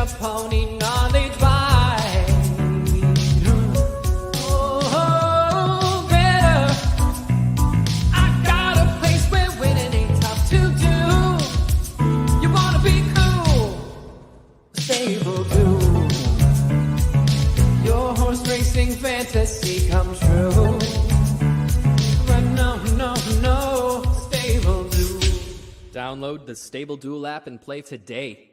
your pony knowledge by. Oh, better. I got a place where winning ain't tough to do. You wanna be cool, stable do. Your horse racing fantasy come true. But no, stable do. Download the Stable Duel app and play today.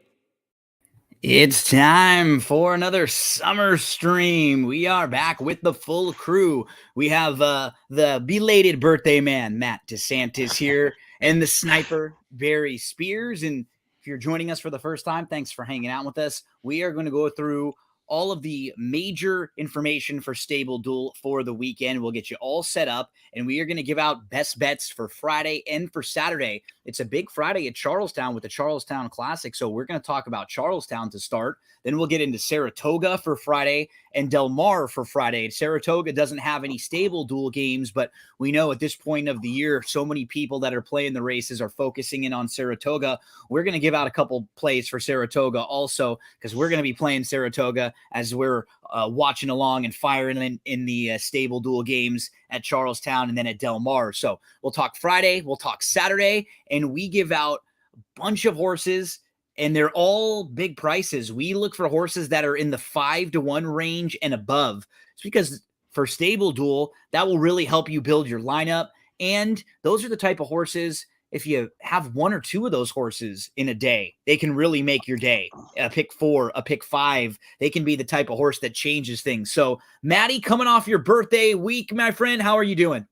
It's time for another summer stream. We are back with the full crew. We have the belated birthday man, Matt DeSantis here, and the sniper, Barry Spears. And if you're joining us for the first time, thanks for hanging out with us. We are going to go through all of the major information for Stable Duel for the weekend. We'll get you all set up, and we are going to give out best bets for Friday and for Saturday. It's a big Friday at Charlestown with the Charlestown Classic, so we're going to talk about Charlestown to start. Then we'll get into Saratoga for Friday and Del Mar for Friday. Saratoga doesn't have any Stable Duel games, but we know at this point of the year, so many people that are playing the races are focusing in on Saratoga. We're going to give out a couple plays for Saratoga also, because we're going to be playing Saratoga as we're watching along and firing in the Stable Duel games at Charlestown and then at Del Mar. So we'll talk Friday, we'll talk Saturday, and we give out a bunch of horses, and they're all big prices. We look for horses that are in the 5-1 range and above. It's because for Stable Duel, that will really help you build your lineup. And those are the type of horses, if you have one or two of those horses in a day, they can really make your day. A pick 4, a pick 5, they can be the type of horse that changes things. So, Maddie, coming off your birthday week, my friend, how are you doing?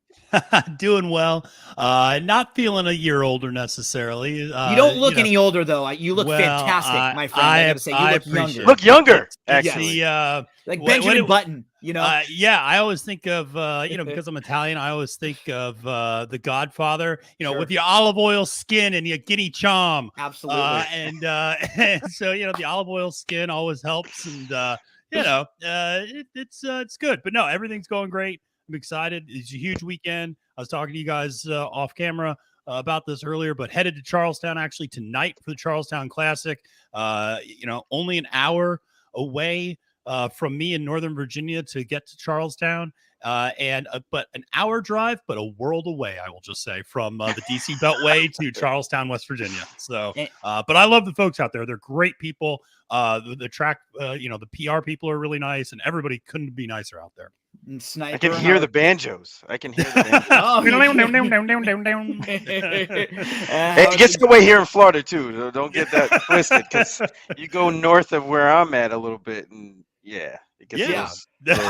Doing well. Not feeling a year older necessarily. You don't look any older, though. You look fantastic, my friend. I gotta say, you look younger. Look younger, actually. Like Benjamin Button, you know? Yeah, I always think of, because I'm Italian, I always think of The Godfather, Sure. with your olive oil skin and your guinea charm. Absolutely. And so, the olive oil skin always helps. And, it's good. But no, everything's going great. I'm excited. It's a huge weekend. I was talking to you guys off camera about this earlier, but headed to Charlestown actually tonight for the Charlestown Classic. Only an hour away from me in Northern Virginia to get to Charlestown. But an hour drive, but a world away, I will just say, from the DC Beltway to Charlestown, West Virginia. So, but I love the folks out there. They're great people. The track, the PR people are really nice, and everybody couldn't be nicer out there. Sniper, I can hear the banjos. Hey, it gets that way here in Florida too. Don't get that twisted, because you go north of where I'm at a little bit, and it gets I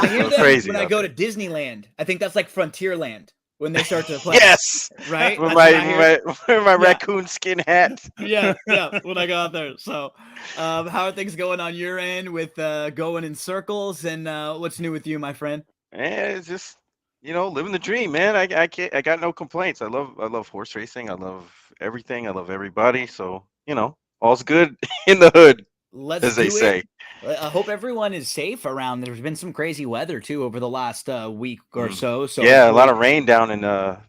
hear that crazy when I go to Disneyland. I think that's like Frontierland when they start to play. Yes, right. With my raccoon skin hat. yeah. When I go out there. So, how are things going on your end with going in circles, and what's new with you, my friend? It's just living the dream, man. I got no complaints. I love horse racing. I love everything. I love everybody. So all's good in the hood, as they say. I hope everyone is safe around. There's been some crazy weather too over the last week or so. So a lot of rain down in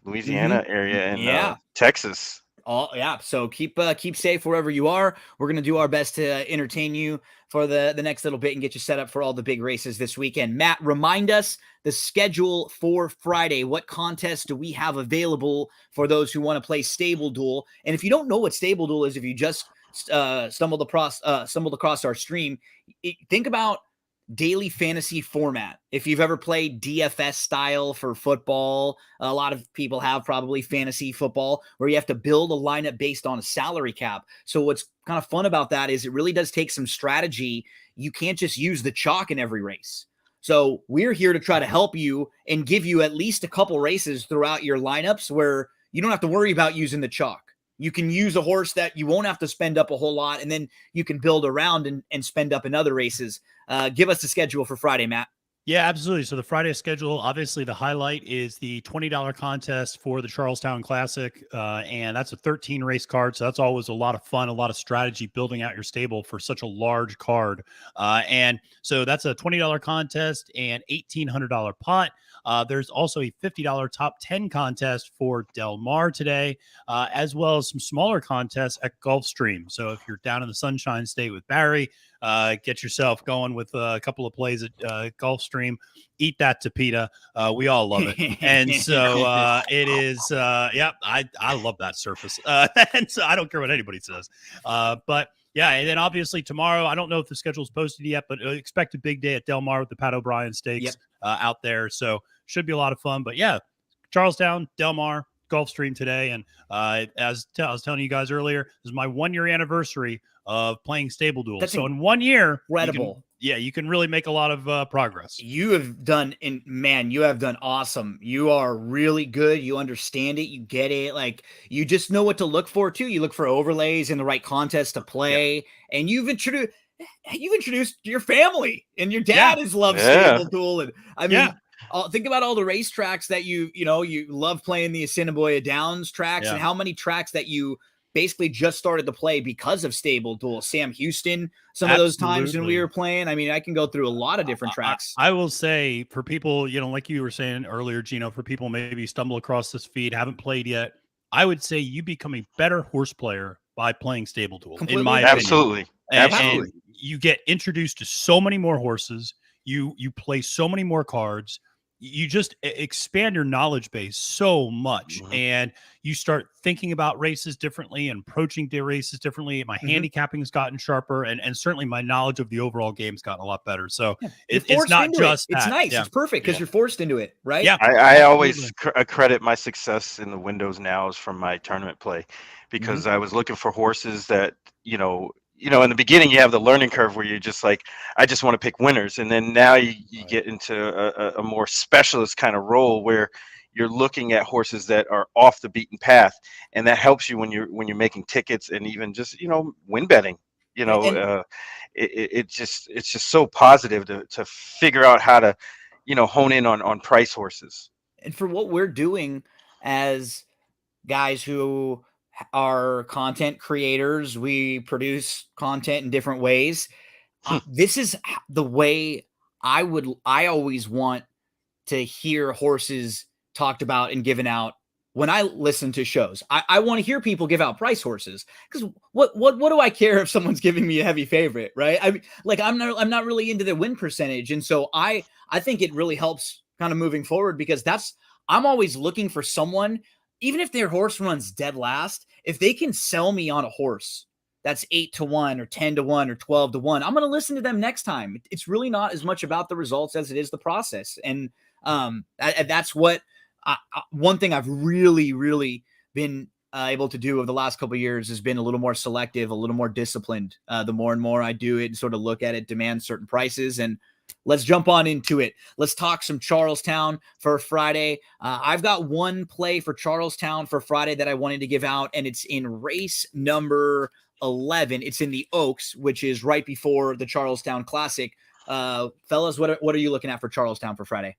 Louisiana area and Texas. So keep safe wherever you are. We're going to do our best to entertain you for the next little bit and get you set up for all the big races this weekend. Matt, remind us the schedule for Friday. What contests do we have available for those who want to play Stable Duel? And if you don't know what Stable Duel is, if you just stumbled across our stream, think about daily fantasy format. If you've ever played DFS style for football, a lot of people have probably fantasy football, where you have to build a lineup based on a salary cap. So what's kind of fun about that is it really does take some strategy. You can't just use the chalk in every race. So we're here to try to help you and give you at least a couple races throughout your lineups where you don't have to worry about using the chalk. You can use a horse that you won't have to spend up a whole lot, and then you can build around and spend up in other races. Give us the schedule for Friday, Matt. Yeah, absolutely. So the Friday schedule, obviously the highlight is the $20 contest for the Charlestown Classic. And that's a 13 race card. So that's always a lot of fun, a lot of strategy building out your stable for such a large card. And so that's a $20 contest and $1,800 pot. There's also a $50 top 10 contest for Del Mar today, as well as some smaller contests at Gulfstream. So if you're down in the Sunshine State with Barry, get yourself going with a couple of plays at Gulfstream. Eat that tapita. We all love it. And so it is, I love that surface. And so I don't care what anybody says. But yeah, and then obviously tomorrow, I don't know if the schedule is posted yet, but expect a big day at Del Mar with the Pat O'Brien Stakes out there. So should be a lot of fun. But yeah, Charlestown, Del Mar, Gulfstream today. And as I was telling you guys earlier, this is my 1-year anniversary of playing Stable Duel. So in 1 year, incredible. You can really make a lot of progress. You have done awesome. You are really good. You understand it. You get it. Like, you just know what to look for too. You look for overlays in the right contest to play, and you've introduced your family, and your dad has loved Stable Duel. And I mean, think about all the racetracks that you love playing, the Assiniboia Downs tracks, and how many tracks that you basically just started to play because of Stable Duel. Sam Houston, some of those times when we were playing. I mean, I can go through a lot of different tracks. I will say, for people, like you were saying earlier, Gino, for people maybe stumble across this feed, haven't played yet, I would say you become a better horse player by playing Stable Duel. In my opinion. Absolutely. And you get introduced to so many more horses. You play so many more cards. You just expand your knowledge base so much, and you start thinking about races differently and approaching the races differently. My handicapping has gotten sharper, and certainly my knowledge of the overall game's gotten a lot better. So it's not just it's nice. It's perfect because you're forced into it, right? Yeah. I always credit my success in the Windows Nows from my tournament play, because I was looking for horses that, in the beginning you have the learning curve where you're just like, I just want to pick winners. And then now you get into a more specialist kind of role where you're looking at horses that are off the beaten path. And that helps you when you're making tickets and even just, win betting, it's just so positive to figure out how to, hone in on price horses. And for what we're doing as guys who are content creators, we produce content in different ways. This is the way I always want to hear horses talked about and given out when I listen to shows. I want to hear people give out price horses, because what do I care if someone's giving me a heavy favorite, right? I mean, like, I'm not really into the win percentage, and so I think it really helps kind of moving forward, because I'm always looking for someone, even if their horse runs dead last, if they can sell me on a horse that's 8-1 or 10-1 or 12-1, I'm going to listen to them next time. It's really not as much about the results as it is the process. And that's what one thing I've really, really been able to do over the last couple of years has been a little more selective, a little more disciplined. The more and more I do it and sort of look at it, demand certain prices, and let's jump on into it. Let's talk some Charlestown for Friday. I've got one play for Charlestown for Friday that I wanted to give out, and it's in race number 11. It's in the Oaks, which is right before the Charlestown Classic. Fellas, what are you looking at for Charlestown for Friday?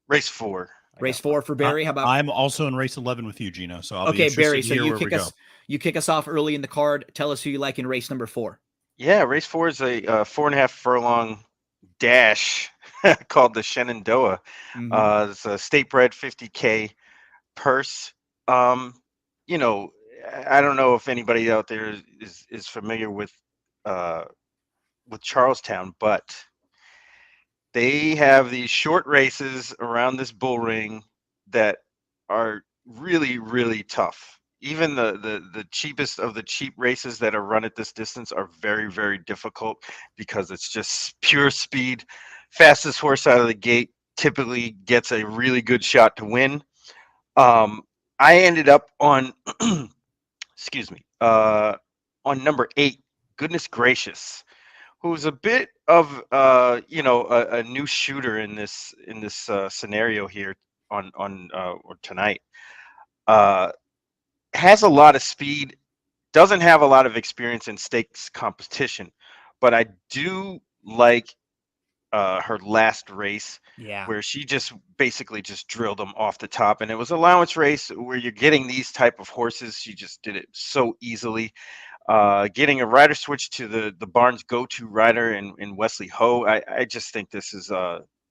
Race 4. Race 4 for Barry. How about? I'm also in race 11 with you, Gino. So I'll be Barry. So to you kick us off early in the card. Tell us who you like in race number 4. Yeah, race 4 is a 4.5 furlong dash called the Shenandoah. It's a state bred 50K purse. I don't know if anybody out there is familiar with Charlestown, but they have these short races around this bull ring that are really, really tough. Even the cheapest of the cheap races that are run at this distance are very, very difficult, because it's just pure speed. Fastest horse out of the gate typically gets a really good shot to win. I ended up on, on number 8, Goodness Gracious, who's a bit of a new shooter in this scenario here or tonight. Has a lot of speed, doesn't have a lot of experience in stakes competition, but I do like her last race, Yeah. where she just basically just drilled them off the top, and it was allowance race where you're getting these type of horses. She just did it so easily. Getting a rider switch to the Barnes go-to rider in Wesley Ho. I just think this is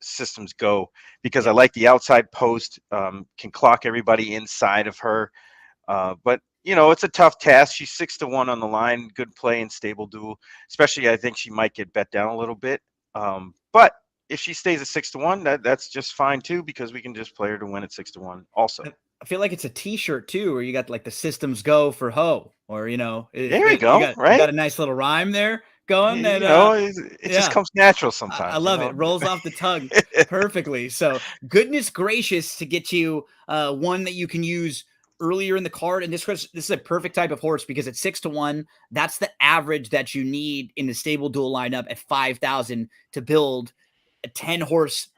systems go, because I like the outside post, can clock everybody inside of her. But it's a tough task. She's 6-1 on the line. Good play in stable duel, especially. I think she might get bet down a little bit. But if she stays at 6-1, that's just fine too, because we can just play her to win at 6-1 also. I feel like it's a T-shirt too, where you got like the systems go for Ho, or there we go. You right? got a nice little rhyme there going. Yeah, And it just comes natural sometimes. I love it. Rolls off the tongue perfectly. So goodness gracious, to get you one that you can use earlier in the card. And this is a perfect type of horse, because at 6-1, that's the average that you need in the stable duel lineup at 5,000 to build a 10 horse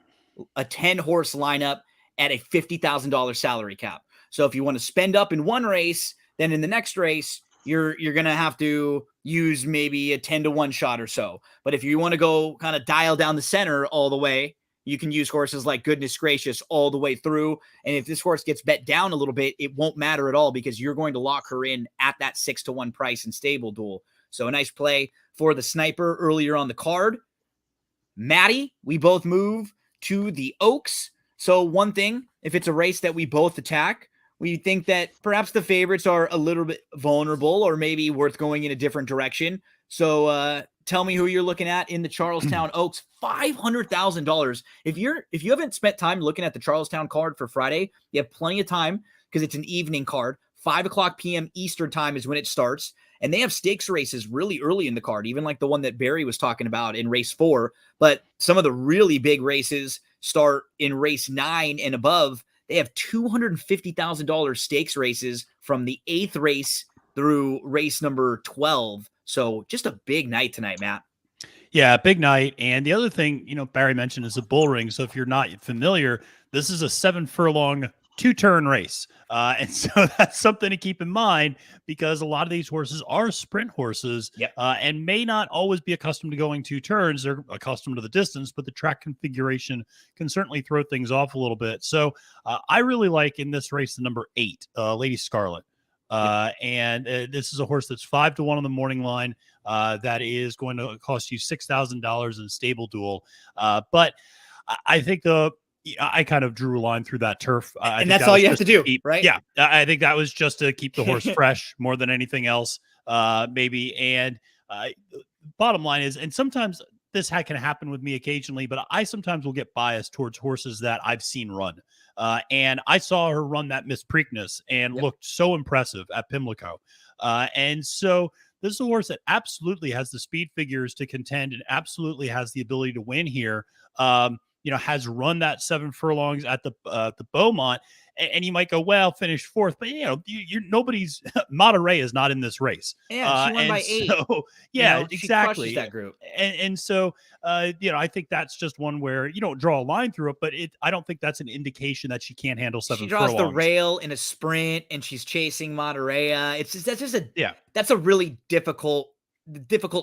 lineup at a $50,000 salary cap. So if you want to spend up in one race, then in the next race, you're going to have to use maybe a 10-1 shot or so. But if you want to go kind of dial down the center all the way, you can use horses like goodness gracious all the way through. And if this horse gets bet down a little bit, it won't matter at all, because you're going to lock her in at that 6-1 price in stable duel. So a nice play for the sniper earlier on the card. Maddie, we both move to the Oaks. So one thing, if it's a race that we both attack, we think that perhaps the favorites are a little bit vulnerable, or maybe worth going in a different direction. So tell me who you're looking at in the Charlestown Oaks. $500,000. If you haven't spent time looking at the Charlestown card for Friday, you have plenty of time, because it's an evening card. 5:00 p.m. Eastern time is when it starts. And they have stakes races really early in the card, even like the one that Barry was talking about in race 4. But some of the really big races start in race 9 and above. They have $250,000 stakes races from the 8th race through race number 12. So just a big night tonight, Matt. Yeah, big night. And the other thing, Barry mentioned is a bull ring. So if you're not familiar, this is a 7-furlong 2-turn race. And so that's something to keep in mind, because a lot of these horses are sprint horses. Yep. And may not always be accustomed to going 2 turns. They're accustomed to the distance, but the track configuration can certainly throw things off a little bit. So I really like in this race the number 8, Lady Scarlet. And this is a horse that's 5-1 on the morning line. That is going to cost you $6,000 in stable duel. But I think I kind of drew a line through that turf. And that's all you have to do, right? Yeah. I think that was just to keep the horse fresh more than anything else, maybe. And bottom line is, and sometimes this can happen with me occasionally, but I sometimes will get biased towards horses that I've seen run. And I saw her run that Miss Preakness and looked so impressive at Pimlico. And so this is a horse that absolutely has the speed figures to contend and absolutely has the ability to win here. Has run that 7 furlongs at the Beaumont, and you might go, well, finished 4th, but you're nobody's Monterey is not in this race. Yeah, she won by 8. So, exactly. She that group. And so, I think that's just one where you don't draw a line through it, but I don't think that's an indication that she can't handle 7 She draws furlongs. the rail in a sprint, and she's chasing Monterey. That's a really difficult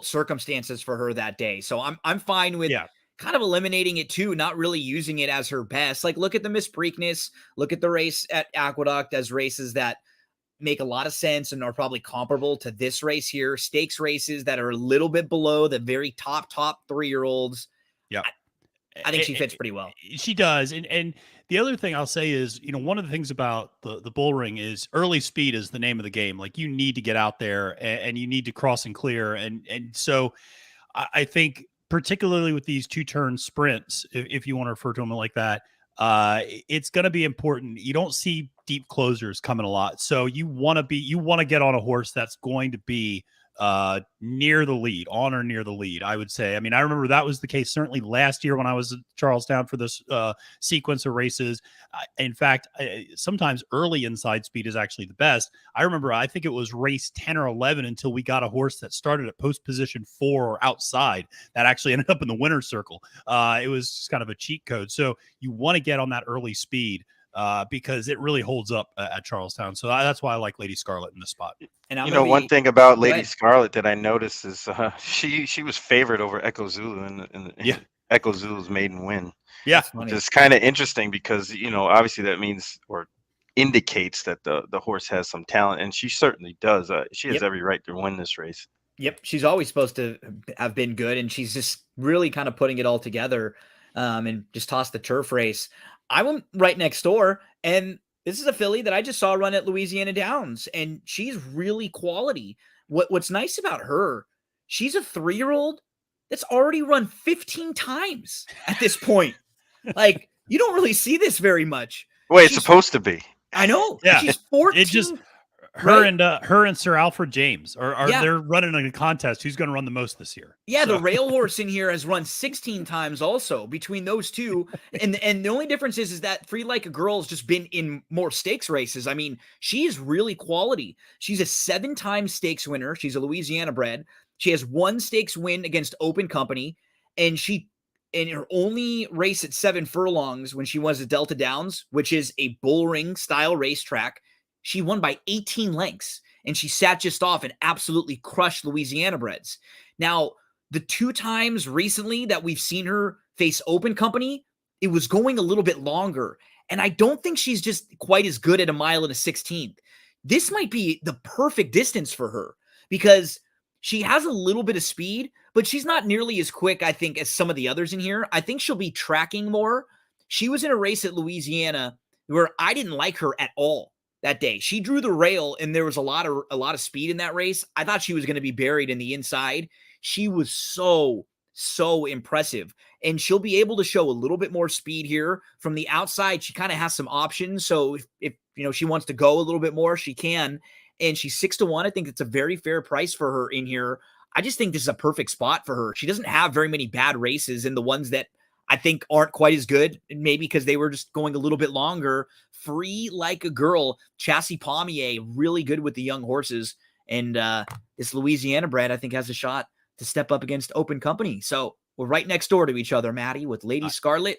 circumstances for her that day. So I'm fine with kind of eliminating it too, not really using it as her best. Like, look at the Miss Preakness, look at the race at Aqueduct as races that make a lot of sense and are probably comparable to this race here. Stakes races that are a little bit below the very top 3-year-olds. Yeah. I think she fits pretty well. She does. And the other thing I'll say is, one of the things about the bull ring is early speed is the name of the game. Like, you need to get out there and you need to cross and clear. And so I think, particularly with these 2-turn sprints, if you want to refer to them like that, it's going to be important. You don't see deep closers coming a lot. So you want to get on a horse that's going to be near the lead, on or near the lead, I would say. I mean, I remember that was the case certainly last year when I was at Charlestown for this sequence of races. In fact, sometimes early inside speed is actually the best. I remember, I think it was race 10 or 11 until we got a horse that started at post position 4 or outside that actually ended up in the winner's circle. It was just kind of a cheat code. So you want to get on that early speed because it really holds up at Charlestown. So that's why I like Lady Scarlet in this spot. And one thing about Lady Scarlet that I noticed is she was favored over Echo Zulu Echo Zulu's maiden win. Yeah. That's Which funny. is kind of interesting because, obviously that means or indicates that the horse has some talent, and she certainly does. She has Yep. every right to win this race. Yep, she's always supposed to have been good, and she's just really kind of putting it all together, and just tossed the turf race. I went right next door, and this is a filly that I just saw run at Louisiana Downs, and she's really quality. What's nice about her, she's a 3-year-old that's already run 15 times at this point. Like, you don't really see this very much. Well, it's She's- supposed to be. I know. Yeah. She's 14. It just Right. her and Sir Alfred James are Yeah. they're running a contest. Who's going to run the most this year? Yeah, So- the rail horse in here has run 16 times also between those two. And the only difference is that Free Like a Girl's just been in more stakes races. I mean, she's really quality. She's a 7-time stakes winner. She's a Louisiana bred. She has 1 stakes win against Open Company. And she, in her only race at 7 furlongs when she was at Delta Downs, which is a bull ring style racetrack, she won by 18 lengths. And she sat just off and absolutely crushed Louisiana breds. Now, the 2 times recently that we've seen her face Open Company, it was going a little bit longer. And I don't think she's just quite as good at a mile and a 16th. This might be the perfect distance for her because she has a little bit of speed, but she's not nearly as quick, I think, as some of the others in here. I think she'll be tracking more. She was in a race at Louisiana where I didn't like her at all that day. She drew the rail and there was a lot of speed in that race. I thought she was going to be buried in the inside. She was so impressive, and she'll be able to show a little bit more speed here from the outside. She kind of has some options. So if she wants to go a little bit more, she can, and she's 6-1. I think it's a very fair price for her in here. I just think this is a perfect spot for her. She doesn't have very many bad races, and the ones that I think aren't quite as good, maybe because they were just going a little bit longer. Free Like a Girl, Chassis Pommier, really good with the young horses. And this Louisiana bred, I think, has a shot to step up against Open Company. So we're right next door to each other, Maddie, with Lady Scarlet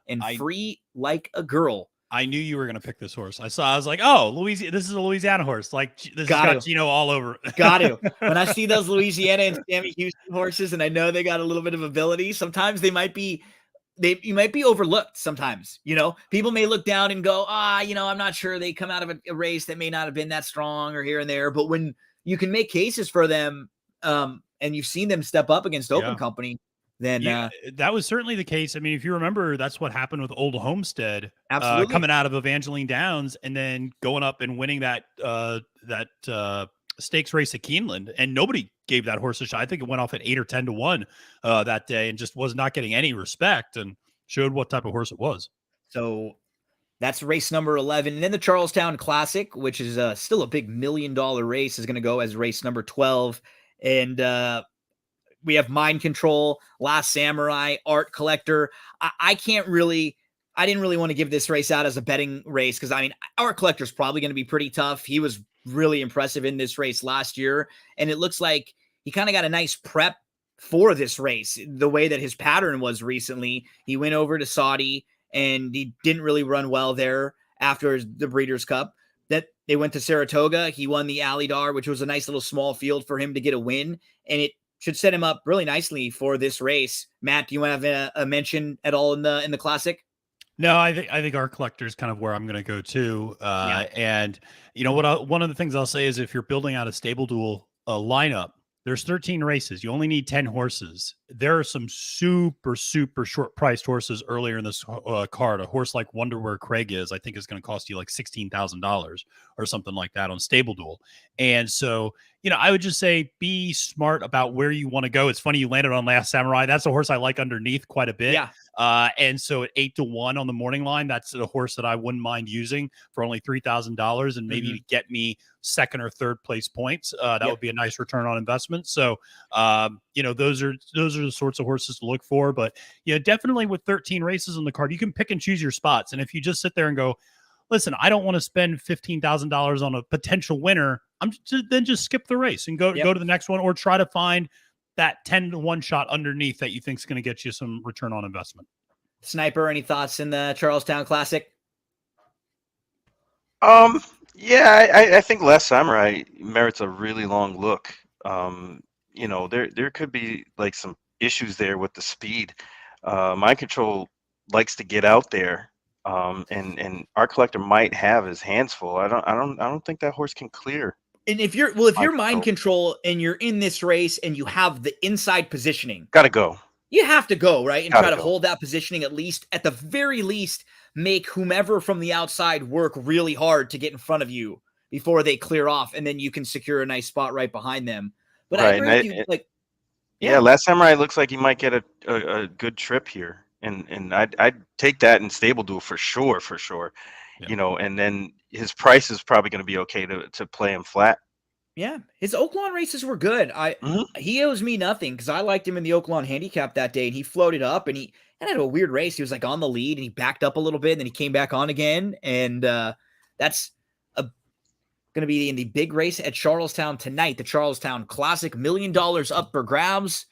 and Free Like a Girl. I knew you were going to pick this horse. I was like, oh, Louisiana, this is a Louisiana horse. Like, this has got Gino all over it. Got to. When I see those Louisiana and Sammy Houston horses, and I know they got a little bit of ability, sometimes you might be overlooked sometimes. People may look down and go, I'm not sure. They come out of a race that may not have been that strong or here and there. But when you can make cases for them, and you've seen them step up against Open Company, then that was certainly the case. I mean, if you remember, that's what happened with Old Homestead, absolutely coming out of Evangeline Downs and then going up and winning that stakes race at Keeneland, and nobody gave that horse a shot. I think it went off at 8 or 10-1 that day, and just was not getting any respect, and showed what type of horse it was. So that's race number 11. And then the Charlestown Classic, which is still a big $1 million race, is going to go as race number 12. And we have Mind Control, Last Samurai, Art Collector. I didn't really want to give this race out as a betting race because, Art Collector's probably going to be pretty tough. He was really impressive in this race last year, and it looks like he kind of got a nice prep for this race. The way that his pattern was recently, he went over to Saudi, and he didn't really run well there after the Breeders' Cup. That they went to Saratoga. He won the Alidar, which was a nice little small field for him to get a win, and it should set him up really nicely for this race. Matt, do you want to have a mention at all in the Classic? No, I think Art Collector is kind of where I'm going to go to. And one of the things I'll say is if you're building out a stable duel lineup, there's 13 races. You only need 10 horses. There are some super short priced horses earlier in this card. A horse like Wonder Where Craig is, I think, is going to cost you like $16,000 or something like that on Stable Duel. And so, I would just say be smart about where you want to go. It's funny you landed on Last Samurai. That's a horse I like underneath quite a bit. Yeah. And so at 8-1 on the morning line, that's a horse that I wouldn't mind using for only $3,000 and maybe get me second or third place points. That would be a nice return on investment. So, those are the sorts of horses to look for. But definitely with 13 races on the card, you can pick and choose your spots. And if you just sit there and go, listen, I don't want to spend $15,000 on a potential winner, then just skip the race and go to the next one, or try to find that 10-1 shot underneath that you think is going to get you some return on investment. Sniper, any thoughts in the Charlestown Classic? I think Last Samurai merits a really long look. There could be like some issues there with the speed. Mind Control likes to get out there, and Art Collector might have his hands full. I don't think that horse can clear And if you're mind control and you're in this race and you have the inside positioning, Gotta go. you have to go, right? And Gotta try to go. hold that positioning, at the very least, make whomever from the outside work really hard to get in front of you before they clear off, and then you can secure a nice spot right behind them. But I Right, agree and with you. Like, yeah, Last Samurai looks like he might get a good trip here, and I'd take that in Stable Duel for sure, Yeah. you know. And then his price is probably going to be okay to play him flat. yeah, his Oaklawn races were good. He owes me nothing because I liked him in the Oaklawn handicap that day, and he floated up and he had a weird race. He was like on the lead and he backed up a little bit, and then he came back on again. And that's going to be in the big race at Charlestown tonight, the Charlestown Classic, $1 million up for grabs.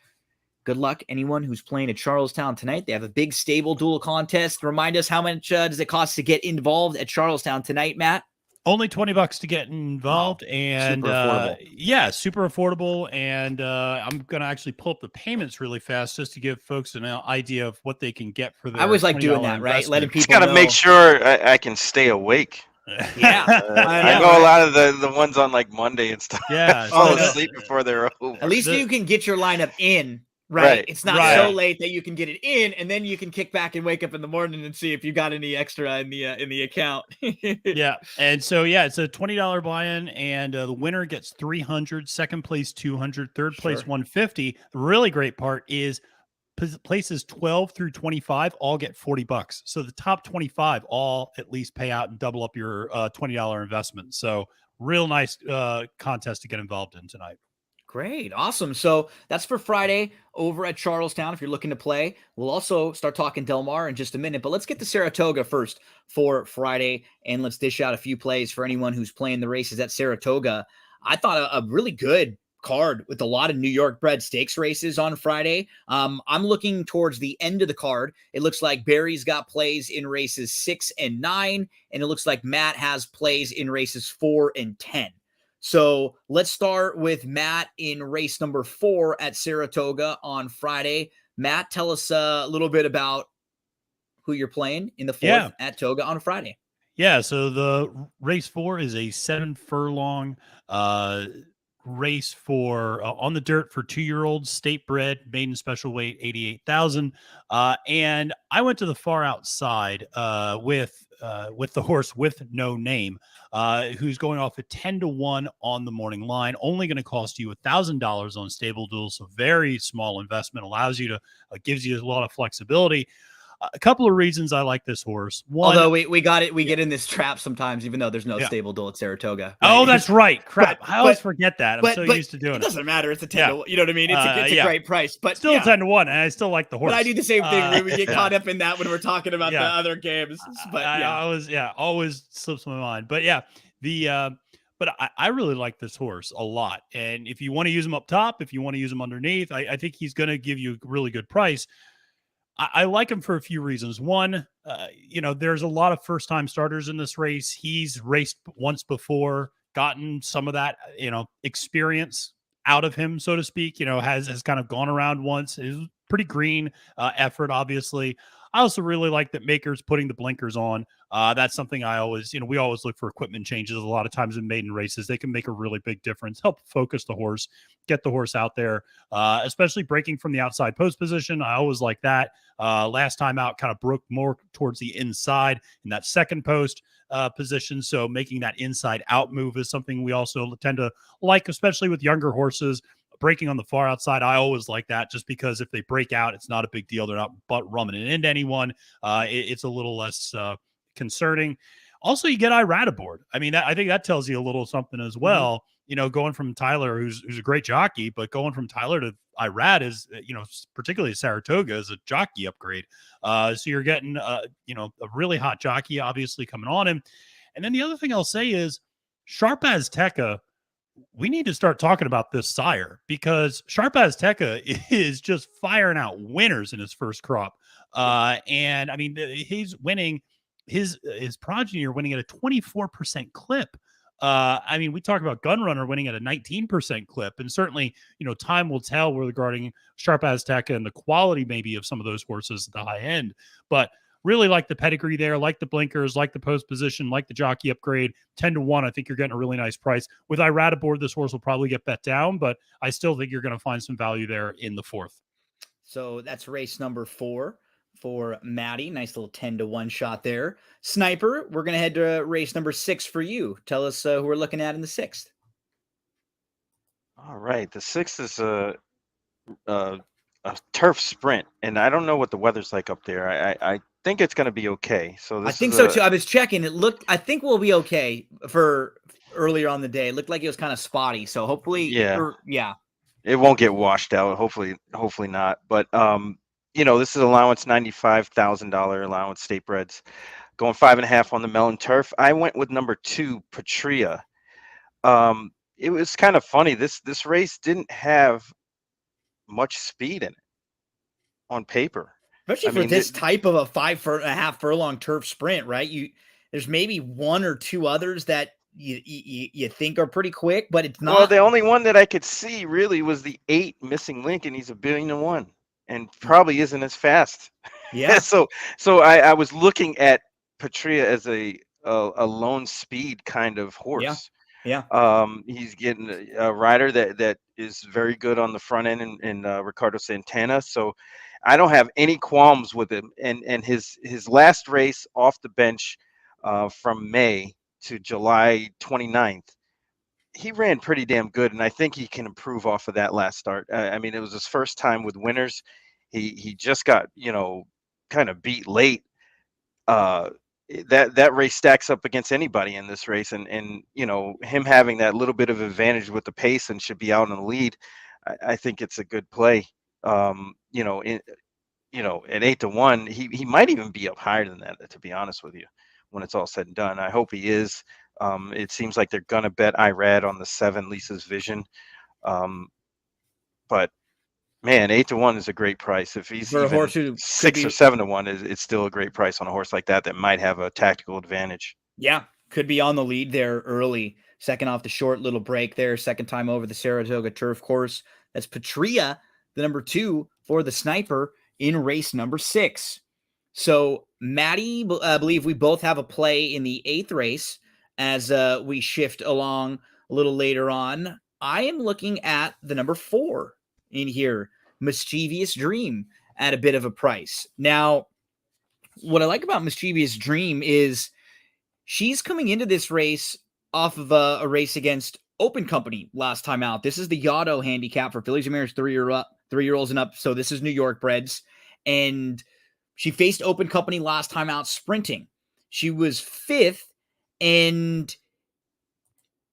Good luck, anyone who's playing at Charlestown tonight. They have a big Stable Duel contest. Remind us, how much does it cost to get involved at Charlestown tonight, Matt? Only $20 to get involved, and super affordable. Yeah, super affordable. And I'm gonna actually pull up the payments really fast just to give folks an idea of what they can get for their. I always like doing that, right? Letting people Just gotta know. make sure I can stay awake. Yeah, I know a lot of the ones on like Monday and stuff. Yeah, fall asleep before they're over. At least you can get your lineup in. Right. It's not so late that you can get it in, and then you can kick back and wake up in the morning and see if you got any extra in the account. Yeah. And so, yeah, it's a $20 buy-in, and the winner gets $300, second place $200, third place $150. The really great part is places 12 through 25 all get $40. So the top 25 all at least pay out and double up your $20 investment. So real nice contest to get involved in tonight. Great. Awesome. So that's for Friday over at Charlestown if you're looking to play. We'll also start talking Del Mar in just a minute, but let's get to Saratoga first for Friday, and let's dish out a few plays for anyone who's playing the races at Saratoga. I thought a really good card with a lot of New York bred stakes races on Friday. I'm looking towards the end of the card. It looks like Barry's got plays in races 6 and 9, and it looks like Matt has plays in races 4 and 10. So let's start with Matt in race number 4 at Saratoga on Friday. Matt, tell us a little bit about who you're playing in the 4th at Toga on Friday. Yeah, so the race 4 is a 7 furlong race for on the dirt for 2-year-olds, state bred, maiden special weight, 88,000. And I went to the far outside with the horse with no name, who's going off at 10-1 on the morning line, only going to cost you $1,000 on Stable Duel. So very small investment, allows you to, gives you a lot of flexibility. A couple of reasons I like this horse. One, although we got it, we get in this trap sometimes, even though there's no Stable Duel at Saratoga. Right? Oh, that's right. Crap. I always forget that. I'm so used to doing it. It doesn't matter. It's a 10 to, you know what I mean? It's a great price, but still 10-1, and I still like the horse. But I do the same thing. We get caught up in that when we're talking about the other games. But always slips my mind. But but I really like this horse a lot. And if you want to use him up top, if you want to use him underneath, I think he's going to give you a really good price. I like him for a few reasons. One, there's a lot of first-time starters in this race. He's raced once before, gotten some of that, experience out of him, so to speak. Has kind of gone around once. It was pretty green effort, obviously. I also really like that Maker's putting the blinkers on. That's something I always, we always look for equipment changes. A lot of times in maiden races, they can make a really big difference, help focus the horse, get the horse out there, especially breaking from the outside post position. I always like that. Last time out kind of broke more towards the inside in that second post position. So making that inside out move is something we also tend to like, especially with younger horses. Breaking on the far outside, I always like that, just because if they break out, it's not a big deal. They're not rumming it into anyone. It's a little less concerning. Also, you get Irad aboard. I mean, I think that tells you a little something as well. Mm-hmm. Going from Tyler, who's a great jockey, but going from Tyler to Irad is, particularly Saratoga, is a jockey upgrade. So you're getting, a really hot jockey, obviously, coming on him. And then the other thing I'll say is Sharp Azteca. We need to start talking about this sire, because Sharp Azteca is just firing out winners in his first crop. And I mean, he's winning, his progeny are winning at a 24% clip. I mean, we talk about Gunrunner winning at a 19% clip, and certainly, time will tell regarding Sharp Azteca and the quality maybe of some of those horses at the high end. But really like the pedigree there, like the blinkers, like the post position, like the jockey upgrade. 10-1, I think you're getting a really nice price. With Irad aboard, this horse will probably get bet down, but I still think you're going to find some value there in the 4th. So that's race number 4 for Maddie. Nice little 10-1 shot there. Sniper, we're going to head to race number 6 for you. Tell us who we're looking at in the 6th. All right. The 6th is a turf sprint, and I don't know what the weather's like up there. I think it's going to be okay. So I think so too. I was checking. I think we'll be okay for earlier on the day. It looked like it was kind of spotty. So hopefully, yeah. It won't get washed out. Hopefully not. But this is allowance $95,000 allowance state breds, going 5.5 on the melon turf. I went with number 2, Patria. It was kind of funny. This race didn't have much speed in it on paper, especially for this type of a 5.5 furlong turf sprint, right? There's maybe 1 or 2 others that you think are pretty quick, but it's not. Well, the only one that I could see really was the 8 Missing Link, and he's $1 billion and probably isn't as fast. Yeah. so I was looking at Patria as a lone speed kind of horse. Yeah. He's getting a rider that is very good on the front end in Ricardo Santana. So I don't have any qualms with him. And his last race off the bench from May to July 29th, he ran pretty damn good. And I think he can improve off of that last start. I mean, it was his first time with winners. He just got, kind of beat late. That race stacks up against anybody in this race, and him having that little bit of advantage with the pace and should be out in the lead. I think it's a good play. At 8-1, he might even be up higher than that, to be honest with you, when it's all said and done. I hope he is. It seems like they're gonna bet Irad on the 7, Lisa's Vision, but man, 8-1 is a great price. If he's for a horse who 6 or 7-1, it's still a great price on a horse like that might have a tactical advantage. Yeah, could be on the lead there early. Second off the short little break there. Second time over the Saratoga turf course. That's Patria, the number 2 for the Sniper in race number 6. So Maddie, I believe we both have a play in the 8th race as we shift along a little later on. I am looking at the number 4 in here, Mischievous Dream, at a bit of a price. Now, what I like about Mischievous Dream is she's coming into this race off of a race against Open Company last time out. This is the Yotto handicap for fillies and mares 3-year-olds and up. So this is New York breds. And she faced Open Company last time out sprinting. She was 5th, and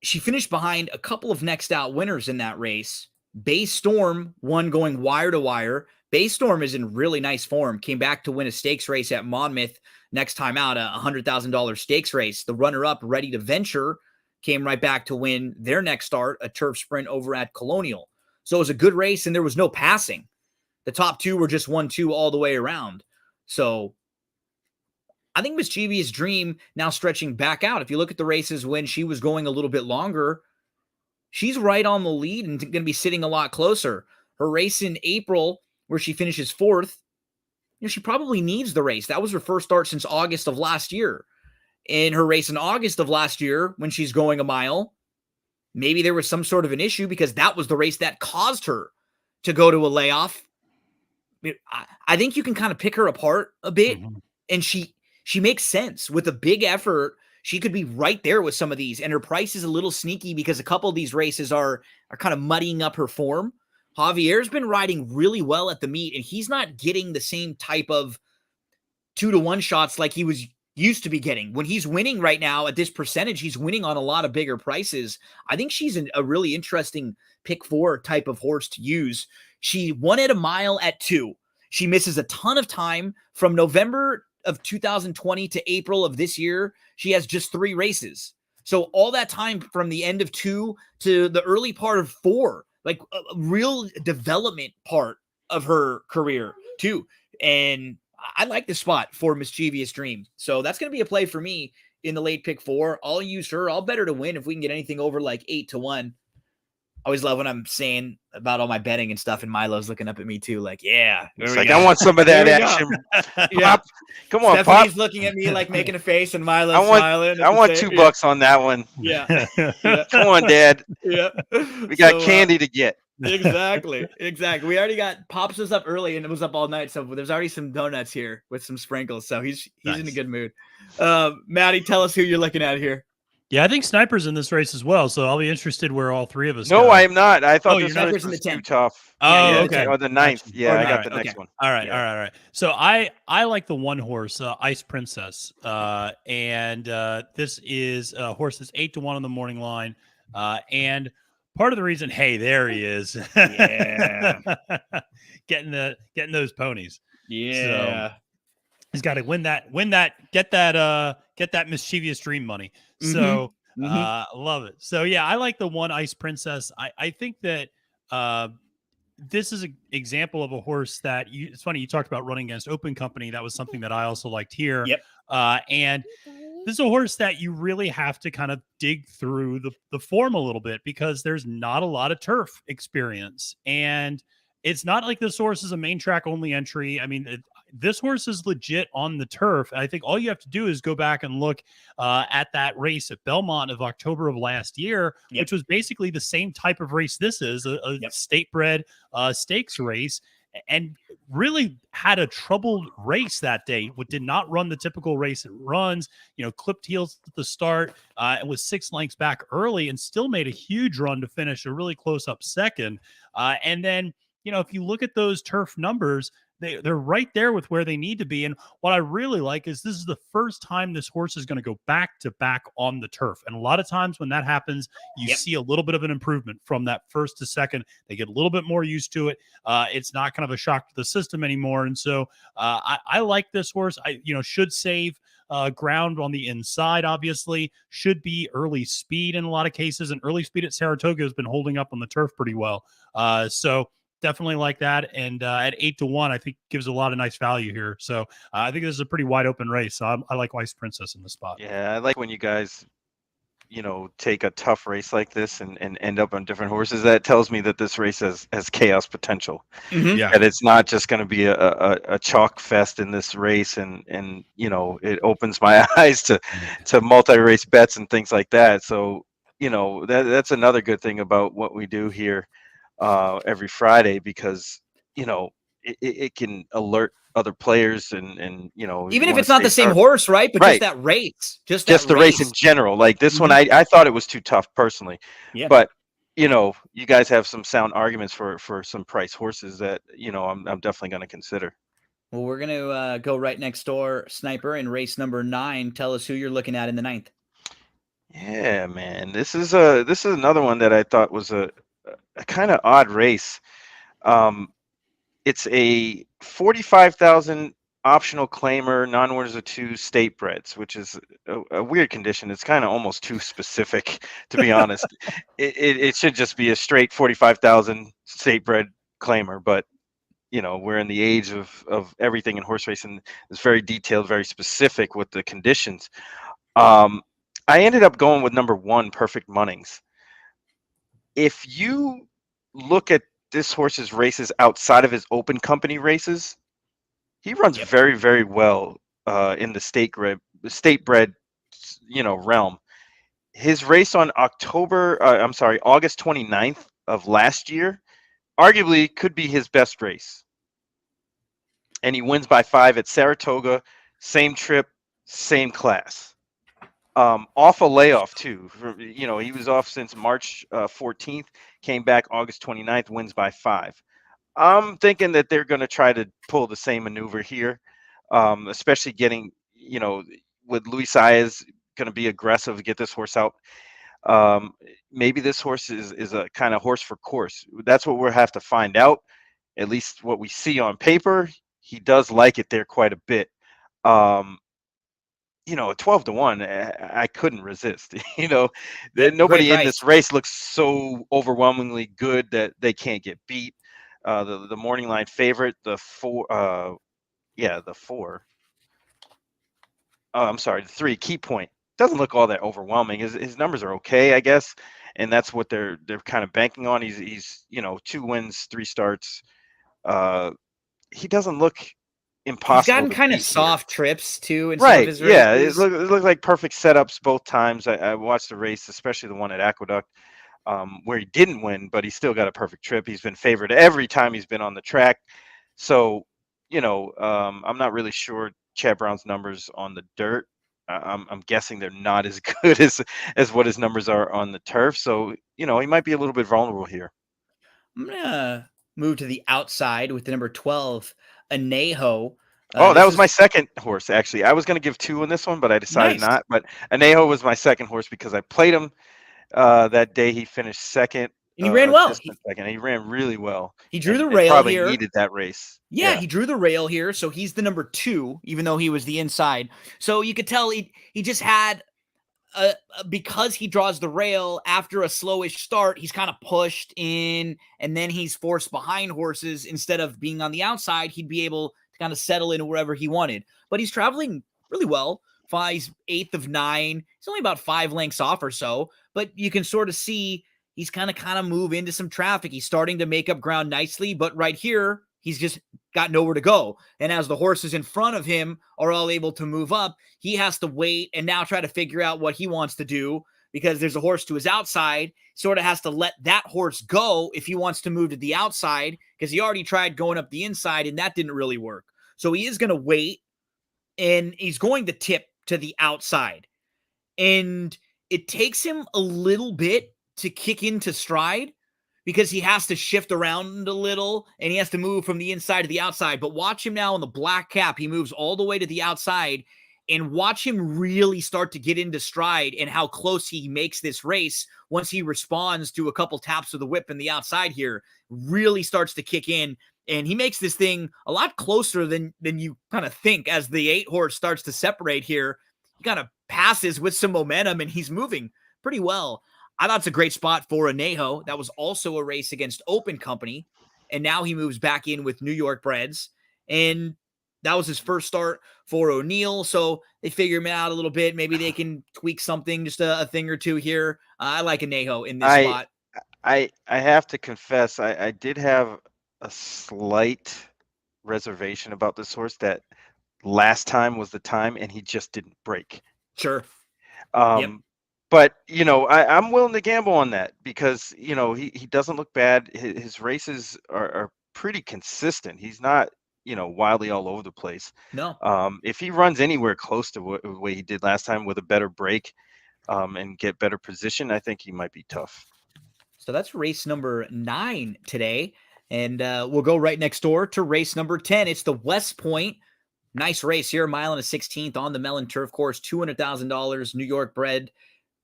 she finished behind a couple of next out winners in that race. Bay Storm won going wire to wire. Bay Storm is in really nice form. Came back to win a stakes race at Monmouth next time out, a $100,000 stakes race. The runner-up, Ready to Venture, came right back to win their next start, a turf sprint over at Colonial. So it was a good race, and there was no passing. The top 2 were just 1-2 all the way around. So I think Mischievous Dream now stretching back out. If you look at the races when she was going a little bit longer, she's right on the lead and going to be sitting a lot closer. Her race in April, where she finishes 4th, she probably needs the race. That was her first start since August of last year. In her race in August of last year, when she's going a mile, maybe there was some sort of an issue because that was the race that caused her to go to a layoff. I think you can kind of pick her apart a bit, and she makes sense. With a big effort, she could be right there with some of these, and her price is a little sneaky because a couple of these races are kind of muddying up her form. Javier's been riding really well at the meet, and he's not getting the same type of 2-1 shots like he was used to be getting. When he's winning right now at this percentage, he's winning on a lot of bigger prices. I think she's a really interesting pick 4 type of horse to use. She won at a mile at 2. She misses a ton of time from November of 2020 to April of this year. She has just 3 races. So all that time from the end of 2 to the early part of 4, like a real development part of her career too. And I like the spot for Mischievous Dream. So that's going to be a play for me in the late pick 4. I'll use her. I'll bet her to win if we can get anything over like 8-1. I always love when I'm saying about all my betting and stuff, and Milo's looking up at me too, like, yeah. It's like, I want some of that There we go. action. Yeah. Pop. Come on, Stephanie's Pop. looking at me like making a face, and Milo's I want smiling. I want $2 on that one. Yeah. Yeah. Come on, Dad. Yeah. We got candy to get. Exactly. We already got Pops was up early and it was up all night, so there's already some donuts here with some sprinkles. So he's in a good mood. Maddie, tell us who you're looking at here. Yeah, I think Sniper's in this race as well, so I'll be interested where all three of us No, go. I am not. I thought this Sniper's race in the was too 10th. tough. Oh, okay. Or the 9th. Yeah, I got the okay. next one. All right. So I like the one horse, Ice Princess, and this is a horse that's 8-1 on the morning line, and part of the reason, hey, there he is, Yeah, getting those ponies. Yeah, so he's got to win that, get that Mischievous Dream money. So love it. So yeah, I like the one Ice Princess. I think that this is an example of a horse that it's funny you talked about running against Open Company. That was something that I also liked here. Yep. And this is a horse that you really have to kind of dig through the form a little bit because there's not a lot of turf experience. And it's not like this horse is a main track only entry. I mean, this horse is legit on the turf. I think all you have to do is go back and look at that race at Belmont of October of last year, which was basically the same type of race this is, a state bred stakes race, and really had a troubled race that day. Did not run the typical race it runs, clipped heels at the start and was 6 lengths back early and still made a huge run to finish a really close up second. And then, if you look at those turf numbers, they're right there with where they need to be. And what I really like is this is the first time this horse is going to go back to back on the turf. And a lot of times when that happens, you see a little bit of an improvement from that first to second. They get a little bit more used to it. It's not kind of a shock to the system anymore. And so I like this horse. Should save ground on the inside, obviously. Should be early speed in a lot of cases. And early speed at Saratoga has been holding up on the turf pretty well. So definitely like that. And at 8-1, I think gives a lot of nice value here. So I think this is a pretty wide open race. So I like Ice Princess in the spot. Yeah, I like when you guys, take a tough race like this and end up on different horses. That tells me that this race has chaos potential. Yeah. And it's not just going to be a chalk fest in this race. And it opens my eyes to multi-race bets and things like that. So, that's another good thing about what we do here every Friday, because it can alert other players and even if it's not the same horse, right? But just that race, just the race in general. Like this one, I thought it was too tough personally. Yeah. But you guys have some sound arguments for some price horses that I'm definitely going to consider. Well, we're gonna go right next door, Sniper, in race number 9. Tell us who you're looking at in the 9th. Yeah, man, this is another one that I thought was a kind of odd race. It's a 45,000 optional claimer, non-winners of 2 state breds, which is a weird condition. It's kind of almost too specific, to be honest. It should just be a straight 45,000 state bred claimer, but we're in the age of everything in horse racing. It's very detailed, very specific with the conditions. I ended up going with number 1, Perfect Munnings. If you look at this horse's races outside of his Open Company races, he runs very, very well in the state bred realm. His race on August 29th of last year, arguably could be his best race. And he wins by 5 at Saratoga, same trip, same class. Off a layoff too. He was off since March 14th, came back August 29th, wins by 5. I'm thinking that they're going to try to pull the same maneuver here, especially getting, with Luis Saez going to be aggressive, get this horse out. Maybe this horse is a kind of horse for course. That's what we'll have to find out. At least what we see on paper, he does like it there quite a bit. 12-1, I couldn't resist. Nobody in this race looks so overwhelmingly good that they can't get beat. The morning line favorite, the 4. The 4. Oh, I'm sorry, the 3, Key Point. doesn't look all that overwhelming. His numbers are okay, I guess, and that's what they're kind of banking on. He's 2 wins, 3 starts. He doesn't look He's impossible gotten to kind of beat here. soft trips too in some of Right. his Yeah. races. It looked like perfect setups both times. I watched the race, especially the one at Aqueduct, where he didn't win, but he still got a perfect trip. He's been favored every time he's been on the track. So, I'm not really sure Chad Brown's numbers on the dirt. I'm guessing they're not as good as what his numbers are on the turf. So, he might be a little bit vulnerable here. I'm gonna move to the outside with the number 12, Anejo. Oh, that This was my is second horse, actually. I was going to give 2 on this one, but I decided nice. not. But Anejo was my second horse because I played him that day. He finished second, And he ran a well. distant second. He ran really well, He drew and the rail probably here. needed that race. Yeah, Yeah. he drew the rail here, so he's the number 2, even though he was the inside. So you could tell he just had because he draws the rail after a slowish start, he's kind of pushed in, and then he's forced behind horses. Instead of being on the outside, he'd be able to kind of settle in wherever he wanted. But he's traveling really well. He's 8th of 9. He's only about 5 lengths off or so, but you can sort of see he's kind of move into some traffic. He's starting to make up ground nicely, but right here, he's just got nowhere to go. And as the horses in front of him are all able to move up, he has to wait and now try to figure out what he wants to do, because there's a horse to his outside. Sort of has to let that horse go if he wants to move to the outside, because he already tried going up the inside and that didn't really work. So he is going to wait, and he's going to tip to the outside. And it takes him a little bit to kick into stride, because he has to shift around a little and he has to move from the inside to the outside. But watch him now in the black cap. He moves all the way to the outside, and watch him really start to get into stride and how close he makes this race once he responds to a couple taps of the whip in the outside here. Really starts to kick in, and he makes this thing a lot closer than you kind of think. As the 8 horse starts to separate here, he kind of passes with some momentum and he's moving pretty well. I thought it's a great spot for Anejo. That was also a race against Open Company, and now he moves back in with New York Breds, and that was his first start for O'Neill, so they figure him out a little bit. Maybe they can tweak something, just a thing or two here. I like Anejo in this spot. I have to confess, I did have a slight reservation about this horse, that last time was the time and he just didn't break. Sure. Yep. But, I'm willing to gamble on that, because, he doesn't look bad. His races are pretty consistent. He's not, wildly all over the place. No. If he runs anywhere close to the way he did last time with a better break and get better position, I think he might be tough. So that's race number 9 today. And we'll go right next door to race number 10. It's the West Point. Nice race here, 1.1 miles on the Mellon Turf Course, $200,000, New York bred.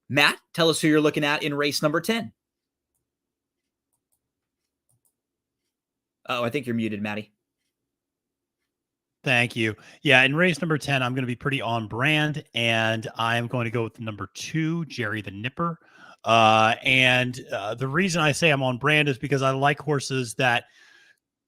Matt, tell us who you're looking at in race number 10. Oh, I think you're muted, Matty. Thank you. Yeah, in race number 10, I'm going to be pretty on brand, and I'm going to go with number 2, Jerry the Nipper. The reason I say I'm on brand is because I like horses that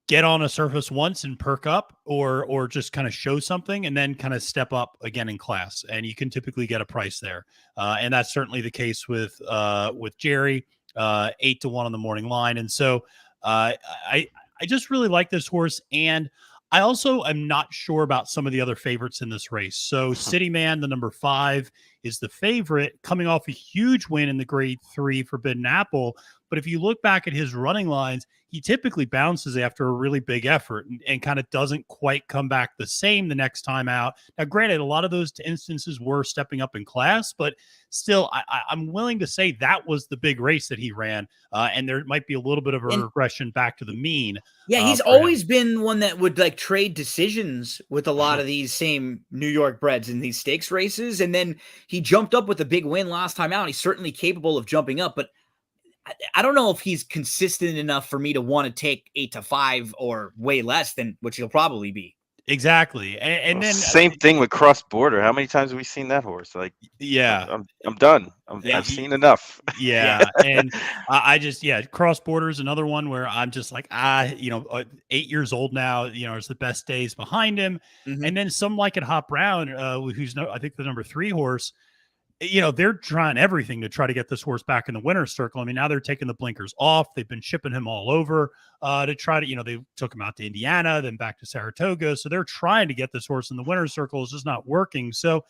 get on a surface once and perk up, or just kind of show something and then kind of step up again in class. And you can typically get a price there. And that's certainly the case with Jerry, 8 to 1 on the morning line. And so I just really like this horse. And I also am not sure about some of the other favorites in this race. So City Man, the number 5, is the favorite, coming off a huge win in the Grade 3 Forbidden Apple. But if you look back at his running lines, he typically bounces after a really big effort and kind of doesn't quite come back the same the next time out. Now, granted, a lot of those instances were stepping up in class, but still, I'm willing to say that was the big race that he ran, and there might be a little bit of a regression back to the mean. Yeah, he's always been one that would trade decisions with a lot of these same New York breds in these stakes races, and then he jumped up with a big win last time out. He's certainly capable of jumping up, but I don't know if he's consistent enough for me to want to take 8 to 5 or way less than what he'll probably be. Exactly. And then same thing with Cross Border. How many times have we seen that horse? Yeah, I'm done. I've seen enough. Yeah. And Cross Border is another one where I'm just like, 8 years old now, it's the best days behind him. Mm-hmm. And then some like it Hop Brown, who's I think the number 3 horse. they're trying everything to try to get this horse back in the winner's circle. I mean, now they're taking the blinkers off. They've been shipping him all over to try to, they took him out to Indiana, then back to Saratoga. So they're trying to get this horse in the winner's circle. It's just not working. So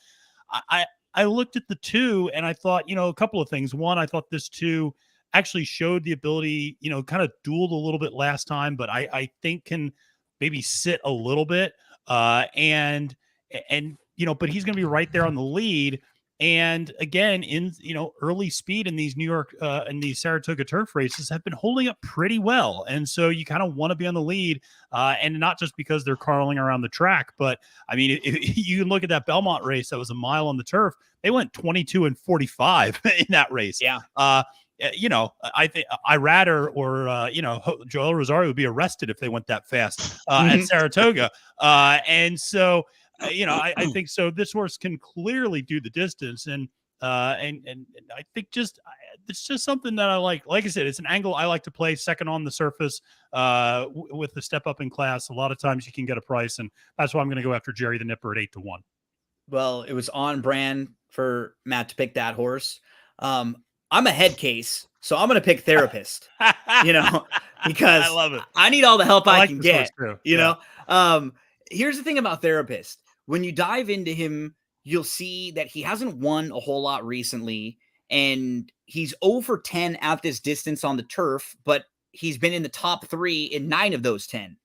I looked at the 2 and I thought, a couple of things. One, I thought this 2 actually showed the ability, kind of dueled a little bit last time, but I think can maybe sit a little bit. But he's going to be right there on the lead. And again, in early speed in these New York in these Saratoga turf races have been holding up pretty well, and so you kind of want to be on the lead, and not just because they're carling around the track, but I mean, if you look at that Belmont race that was a mile on the turf, they went 22 and 45 in that race. Yeah. I think Irad or Joel Rosario would be arrested if they went that fast at Saratoga, and so. I think so. This horse can clearly do the distance, and I think it's just something that I like. Like I said, it's an angle I like to play second on the surface with the step up in class. A lot of times you can get a price, and that's why I'm going to go after Jerry the Nipper at 8-1. Well, it was on brand for Matt to pick that horse. I'm a head case, so I'm going to pick Therapist. Because I love it. I need all the help I like can this get. Horse too. Here's the thing about Therapist. When you dive into him, you'll see that he hasn't won a whole lot recently, and he's over 10 at this distance on the turf, but he's been in the top 3 in 9 of those 10.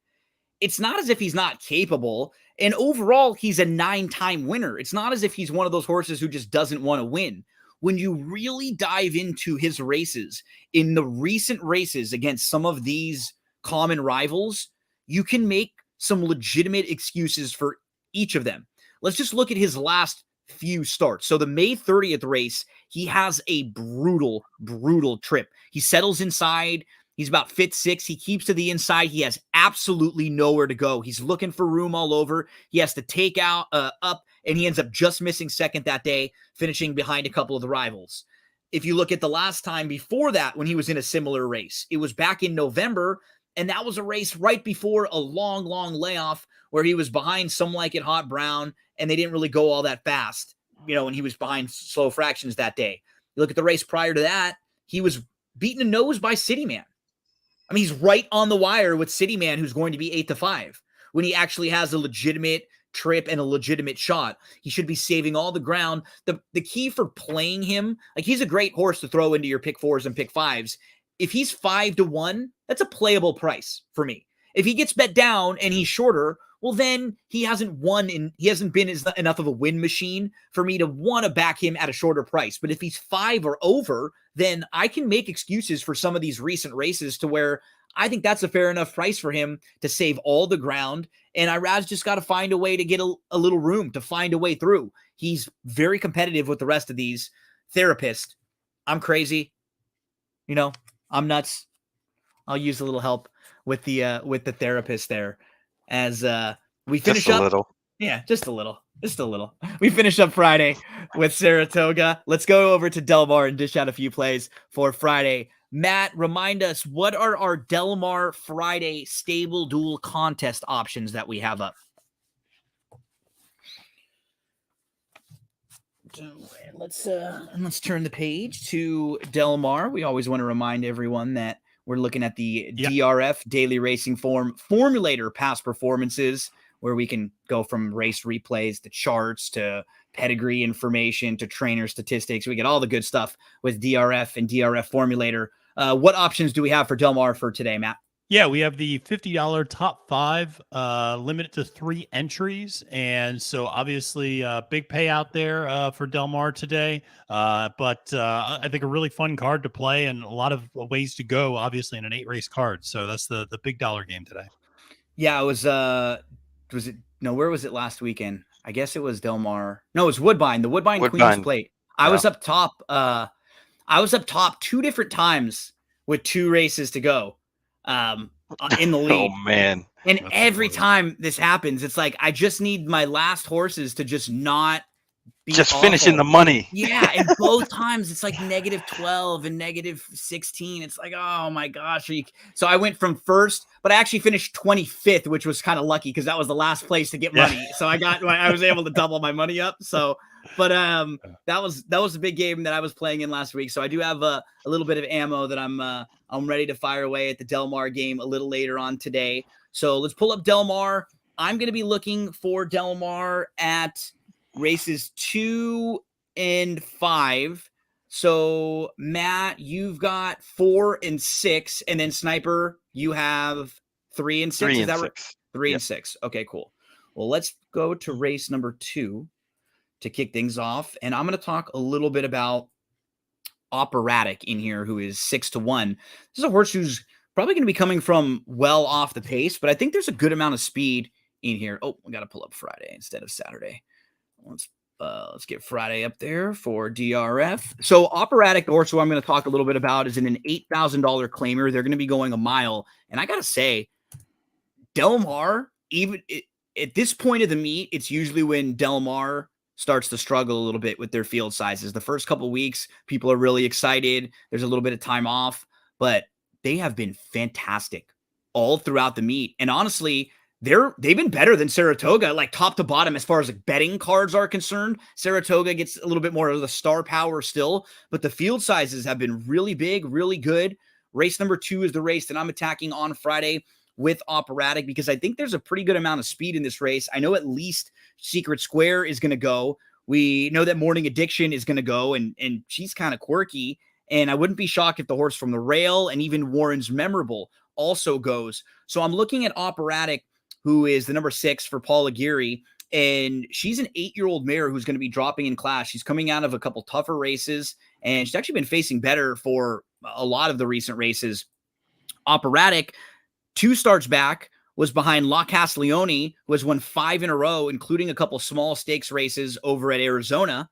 It's not as if he's not capable, and overall, he's a 9-time winner. It's not as if he's one of those horses who just doesn't want to win. When you really dive into his races, in the recent races against some of these common rivals, you can make some legitimate excuses for each of them. Let's just look at his last few starts. So the May 30th race, he has a brutal trip. He settles inside. He's about 5th, 6th. He keeps to the inside. He has absolutely nowhere to go. He's looking for room all over. He has to take out up, and he ends up just missing second that day, finishing behind a couple of the rivals. If you look at the last time before that, when he was in a similar race, it was back in November, and that was a race right before a long layoff where he was behind Some Like It Hot Brown, and they didn't really go all that fast, when he was behind Slow Fractions that day. You look at the race prior to that, he was beaten a nose by City Man. I mean, he's right on the wire with City Man, who's going to be 8-5, when he actually has a legitimate trip and a legitimate shot. He should be saving all the ground. The key for playing him, like, he's a great horse to throw into your pick 4s and pick 5s. If he's 5-1, that's a playable price for me. If he gets bet down and he's shorter, well, then he hasn't won and he hasn't been enough of a win machine for me to want to back him at a shorter price. But if he's 5 or over, then I can make excuses for some of these recent races to where I think that's a fair enough price for him to save all the ground. And Irad's just got to find a way to get a little room, to find a way through. He's very competitive with the rest of these. Therapist, I'm crazy. I'm nuts. I'll use a little help with the Therapist there as we finish up. Little. Yeah, just a little. We finish up Friday with Saratoga. Let's go over to Del Mar and dish out a few plays for Friday. Matt, remind us, what are our Del Mar Friday stable duel contest options that we have up? Let's turn the page to Del Mar. We always want to remind everyone that we're looking at the DRF Daily Racing Form Formulator past performances, where we can go from race replays to charts to pedigree information to trainer statistics. We get all the good stuff with DRF and DRF Formulator. What options do we have for Del Mar for today, Matt? Yeah, we have the $50 top 5, limited to 3 entries. And so obviously big payout there for Del Mar today. But I think a really fun card to play and a lot of ways to go, obviously, in an 8-race card. So that's the big dollar game today. Yeah, it was where was it last weekend? I guess it was Del Mar. No, it was Woodbine, the Woodbine Queen's Plate. I was up top. I was up top 2 different times with 2 races to go. In the lead. Oh man. And that's every time this happens, it's like I just need my last horses to just not be just awful. Finishing the money. Yeah, and both times it's like -12 and -16. It's like, oh my gosh. So I went from first, but I actually finished 25th, which was kind of lucky because that was the last place to get money. So I was able to double my money up. So But that was a big game that I was playing in last week. So I do have a little bit of ammo that I'm ready to fire away at the Del Mar game a little later on today. So let's pull up Del Mar. I'm going to be looking for Del Mar at races 2 and 5. So Matt, you've got 4 and 6, and then Sniper, you have 3 and 6. 3 Is and that right? 6. 3 Yep. and 6. Okay, cool. Well, let's go to race number 2 to kick things off, and I'm going to talk a little bit about Operatic in here, who is 6-1. This is a horse who's probably going to be coming from well off the pace, but I think there's a good amount of speed in here. Oh, we got to pull up Friday instead of Saturday. Let's get Friday up there for DRF. So Operatic, the horse who I'm going to talk a little bit about, is in an $8,000 claimer. They're going to be going a mile, and I got to say, Del Mar, even at this point of the meet, it's usually when Del Mar starts to struggle a little bit with their field sizes. The first couple weeks, people are really excited. There's a little bit of time off, but they have been fantastic all throughout the meet. And honestly, they've been better than Saratoga, like top to bottom, as far as like betting cards are concerned. Saratoga gets a little bit more of the star power still, but the field sizes have been really big, really good. Race number 2 is the race that I'm attacking on Friday with Operatic, because I think there's a pretty good amount of speed in this race. I know at least Secret Square is going to go. We know that Morning Addiction is going to go, and she's kind of quirky. And I wouldn't be shocked if the horse from the rail and even Warren's Memorable also goes. So I'm looking at Operatic, who is the number 6 for Paul Aguirre. And she's an 8-year-old mare who's going to be dropping in class. She's coming out of a couple tougher races, and she's actually been facing better for a lot of the recent races. Operatic, 2 starts back, was behind La Castiglione, who has won 5 in a row, including a couple small stakes races over at Arizona.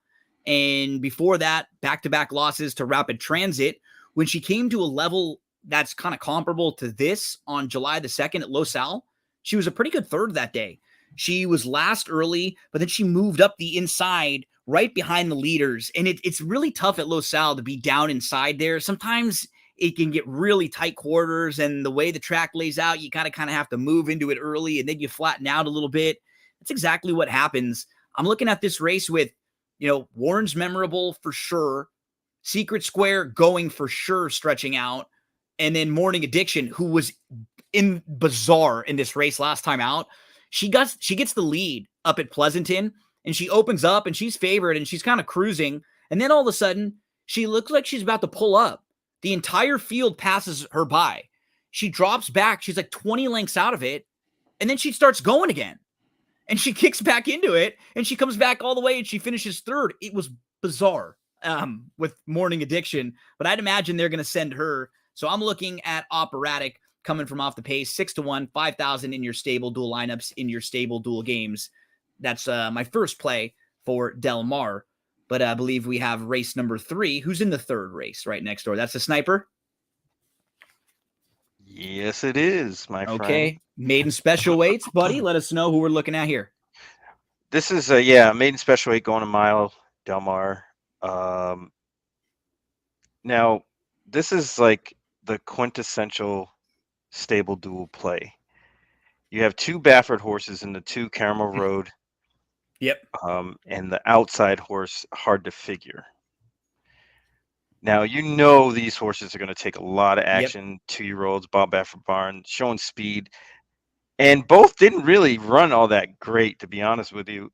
And before that, back-to-back losses to Rapid Transit. When she came to a level that's kind of comparable to this on July the 2nd at Los Al, she was a pretty good third that day. She was last early, but then she moved up the inside right behind the leaders. And it's really tough at Los Al to be down inside there. Sometimes it can get really tight quarters, and the way the track lays out, you kind of have to move into it early, and then you flatten out a little bit. That's exactly what happens. I'm looking at this race with, Warren's Memorable for sure, Secret Square going for sure, stretching out, and then Morning Addiction, who was bizarre in this race last time out. She gets the lead up at Pleasanton, and she opens up, and she's favored, and she's kind of cruising, and then all of a sudden, she looks like she's about to pull up. The entire field passes her by. She drops back. She's like 20 lengths out of it. And then she starts going again. And she kicks back into it. And she comes back all the way and she finishes third. It was bizarre with Morning Addiction. But I'd imagine they're going to send her. So I'm looking at Operatic coming from off the pace. 6-1, 5,000 in your stable dual lineups, in your stable dual games. That's my first play for Del Mar. But I believe we have race number 3. Who's in the third race right next door? That's the Sniper? Yes, it is, my friend. Okay. Maiden special weights, buddy. Let us know who we're looking at here. This is maiden special weight going a mile, Del Mar. Now, this is like the quintessential stable dual play. You have 2 Baffert horses in the 2 Caramel Road. Yep. And the outside horse, hard to figure. Now, these horses are going to take a lot of action. Yep. 2-year-olds, Bob Baffert Barn, showing speed. And both didn't really run all that great, to be honest with you,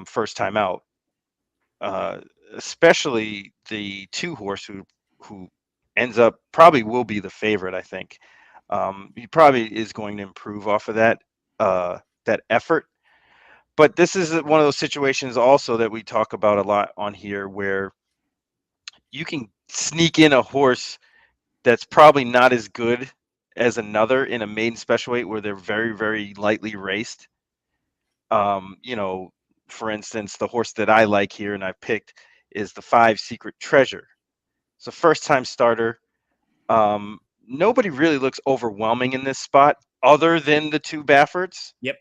first time out. Especially the 2 horse who ends up probably will be the favorite, I think. He probably is going to improve off of that effort. But this is one of those situations also that we talk about a lot on here, where you can sneak in a horse that's probably not as good as another in a maiden special weight where they're very, very lightly raced. For instance, the horse that I like here and I picked is the 5 Secret Treasure. It's a first-time starter. Nobody really looks overwhelming in this spot other than the 2 Bafferts. Yep.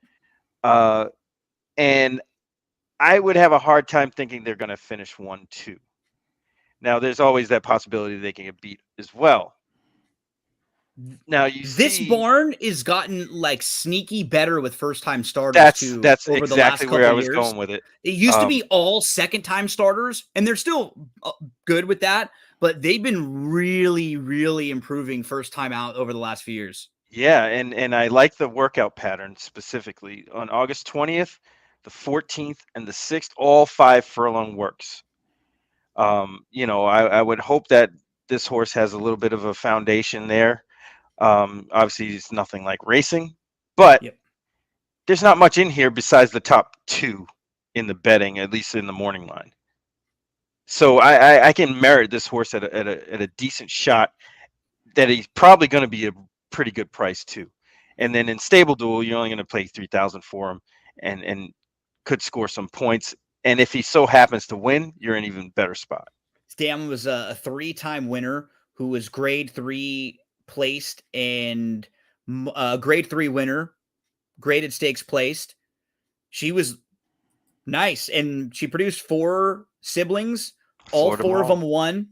And I would have a hard time thinking they're going to finish 1-2. Now, there's always that possibility they can get beat as well. Now you This see barn is gotten like sneaky better with first time starters too that's over the last exactly where I couple was years. going with it. It used to be all second time starters, and they're still good with that, but they've been really, really improving first time out over the last few years. Yeah, and I like the workout pattern specifically. On August 20th, the 14th, and the 6th, all 5 furlong works. I would hope that this horse has a little bit of a foundation there. Obviously, it's nothing like racing, but Yep. there's not much in here besides the top 2 in the betting, at least in the morning line. So I can merit this horse at a decent shot that he's probably going to be a pretty good price too. And then in stable duel, you're only going to pay 3,000 for him, and could score some points. And if he so happens to win, you're in even better spot. Stam was a 3-time winner who was grade 3 placed and grade 3 winner, graded stakes placed. She was nice, and she produced 4 siblings. All 4 of them won.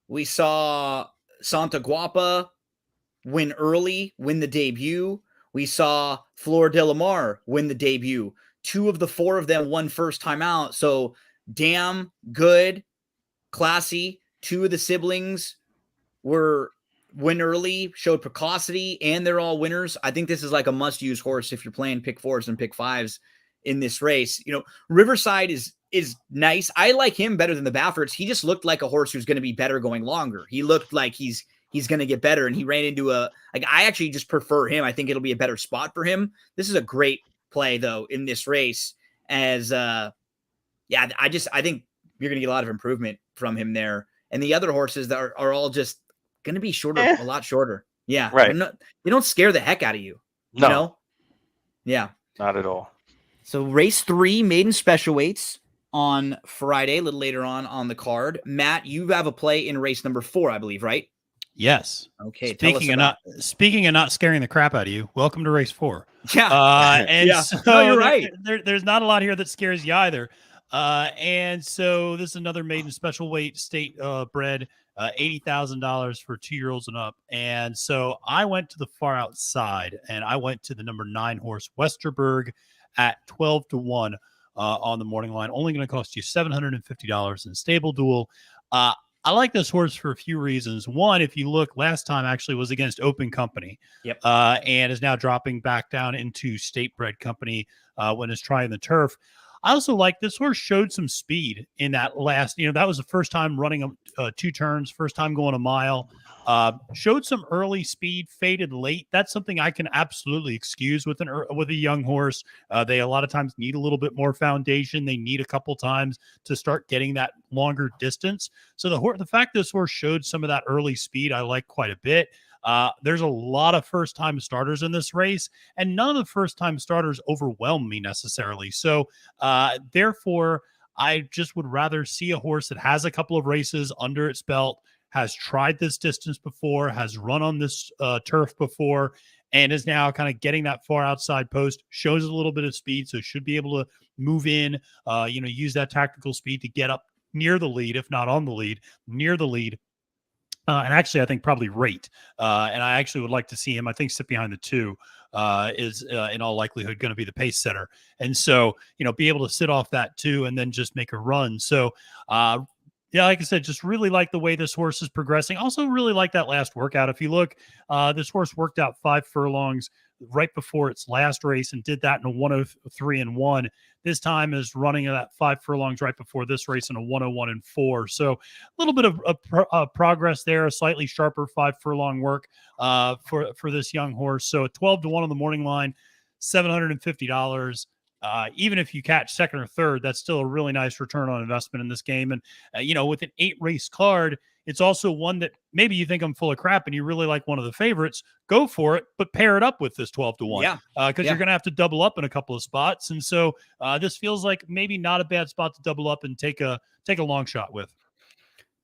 We saw Santa Guapa win early, win the debut. We saw Flor de la Mar win the debut. 2 of the 4 of them won first time out. So damn good, classy. 2 of the siblings were win early, showed precocity, and they're all winners. I think this is like a must-use horse if you're playing pick 4s and pick 5s in this race. Riverside is nice. I like him better than the Baffords. He just looked like a horse who's going to be better going longer. He looked like he's going to get better, and he ran into I actually just prefer him. I think it'll be a better spot for him. This is a great play though in this race as I think you're going to get a lot of improvement from him there. And the other horses that are all just going to be shorter, a lot shorter. Yeah. Right. They don't scare the heck out of you. No. You know? Yeah. Not at all. So race 3, maiden special weights on Friday, a little later on the card. Matt, you have a play in race number 4, I believe, right? Yes. Okay. Speaking of not scaring the crap out of you, welcome to race 4. Yeah. So you're right. There's not a lot here that scares you either. And so this is another maiden special weight state bred, $80,000 for 2-year-olds and up. And so I went to the far outside, and I went to the number 9 horse Westerberg at 12-1 on the morning line. Only going to cost you $750 in stable duel. I like this horse for a few reasons. One, if you look, last time actually was against Open Company. Yep. And is now dropping back down into state bred company when it's trying the turf. I also like this horse showed some speed in that last, that was the first time running 2 turns, first time going a mile, showed some early speed, faded late. That's something I can absolutely excuse with a young horse. They a lot of times need a little bit more foundation. They need a couple times to start getting that longer distance. So the fact this horse showed some of that early speed, I like quite a bit. There's a lot of first-time starters in this race, and none of the first-time starters overwhelm me necessarily. So, therefore, I just would rather see a horse that has a couple of races under its belt, has tried this distance before, has run on this turf before, and is now kind of getting that far outside post, shows a little bit of speed, so should be able to move in, use that tactical speed to get up near the lead, if not on the lead, near the lead. And actually, I think probably rate. And I actually would like to see him. I think sit behind the 2 is in all likelihood going to be the pace setter. And so, be able to sit off that 2 and then just make a run. So, like I said, just really like the way this horse is progressing. Also really like that last workout. If you look, this horse worked out 5 furlongs right before its last race and did that in a 103-1. This time is running that 5 furlongs right before this race in a 101-4. So a little bit of progress there, a slightly sharper 5 furlong work for this young horse. So at 12-1 on the morning line, $750. Even if you catch second or third, that's still a really nice return on investment in this game. And, with an 8 race card, it's also one that maybe you think I'm full of crap and you really like one of the favorites, go for it, but pair it up with this 12-1. Yeah. Because you're going to have to double up in a couple of spots. And so this feels like maybe not a bad spot to double up and take a long shot with.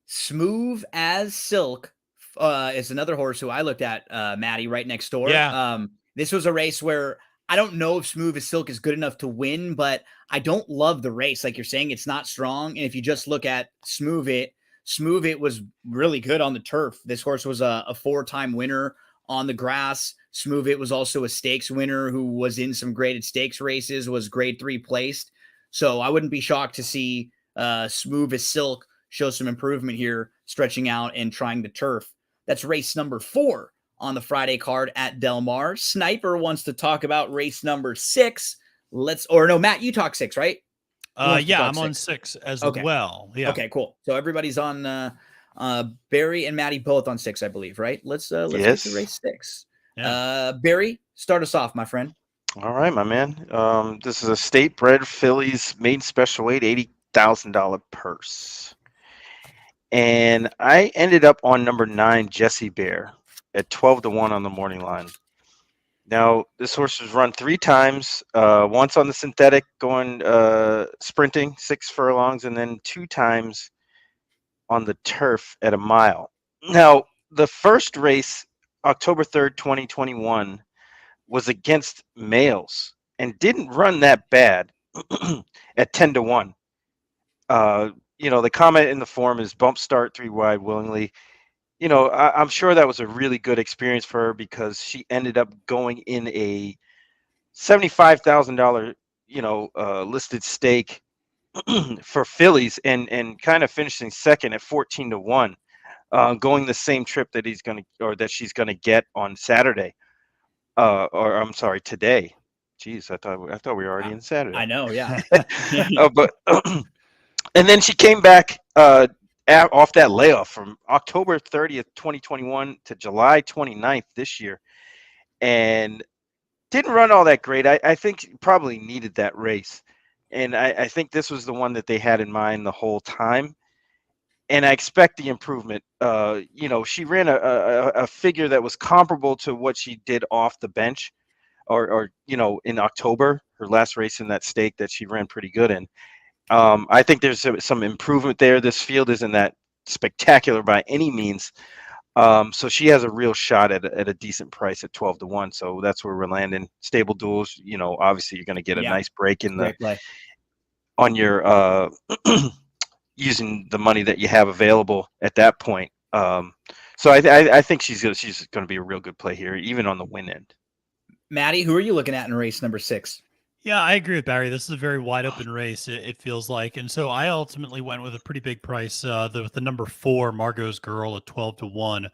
Smooth as Silk is another horse who I looked at, Maddie, right next door. Yeah. This was a race where I don't know if Smooth as Silk is good enough to win, but I don't love the race. Like you're saying, it's not strong. And if you just look at Smooth It was really good on the turf. This horse was a 4-time winner on the grass. Smooth It was also a stakes winner who was in some graded stakes races, was grade 3 placed. So I wouldn't be shocked to see Smooth as Silk show some improvement here, stretching out and trying the turf. That's race number 4 on the Friday card at Del Mar. Sniper wants to talk about race number 6. Matt, you talk 6, right? Yeah, I'm on 6 as well. Yeah. Okay, cool. So everybody's on Barry and Maddie both on 6, I believe, right? Let's Yes. get to race 6. Yeah. Barry, start us off, my friend. All right, my man. This is a state-bred fillies maiden special weight, $80,000 purse. And I ended up on number 9, Jesse Bear, at 12-1 on the morning line. Now, this horse was run 3 times, once on the synthetic going sprinting 6 furlongs, and then 2 times on the turf at a mile. Now, the first race, October 3rd, 2021, was against males and didn't run that bad at 10-1. The comment in the form is bump start 3 wide willingly. I'm sure that was a really good experience for her because she ended up going in a $75,000, listed stake for fillies and kind of finishing second at 14-1, going the same trip that she's gonna get on Saturday, today. Jeez, I thought we were already in Saturday. I know, yeah. But and then she came back off that layoff from October 30th, 2021 to July 29th this year, and didn't run all that great. I think probably needed that race. And I think this was the one that they had in mind the whole time. And I expect the improvement. She ran a figure that was comparable to what she did off the bench or in October, her last race in that stake that she ran pretty good in. I think there's some improvement there. This field isn't that spectacular by any means. So she has a real shot at a decent price at 12-1. So that's where we're landing. Stable duels, obviously you're going to get a nice break on your using the money that you have available at that point. So I think she's going to be a real good play here, even on the win end. Maddie, who are you looking at in race number 6? Yeah, I agree with Barry. This is a very wide open race, it feels like. And so I ultimately went with a pretty big price, with the number 4, Margot's Girl, at 12-1.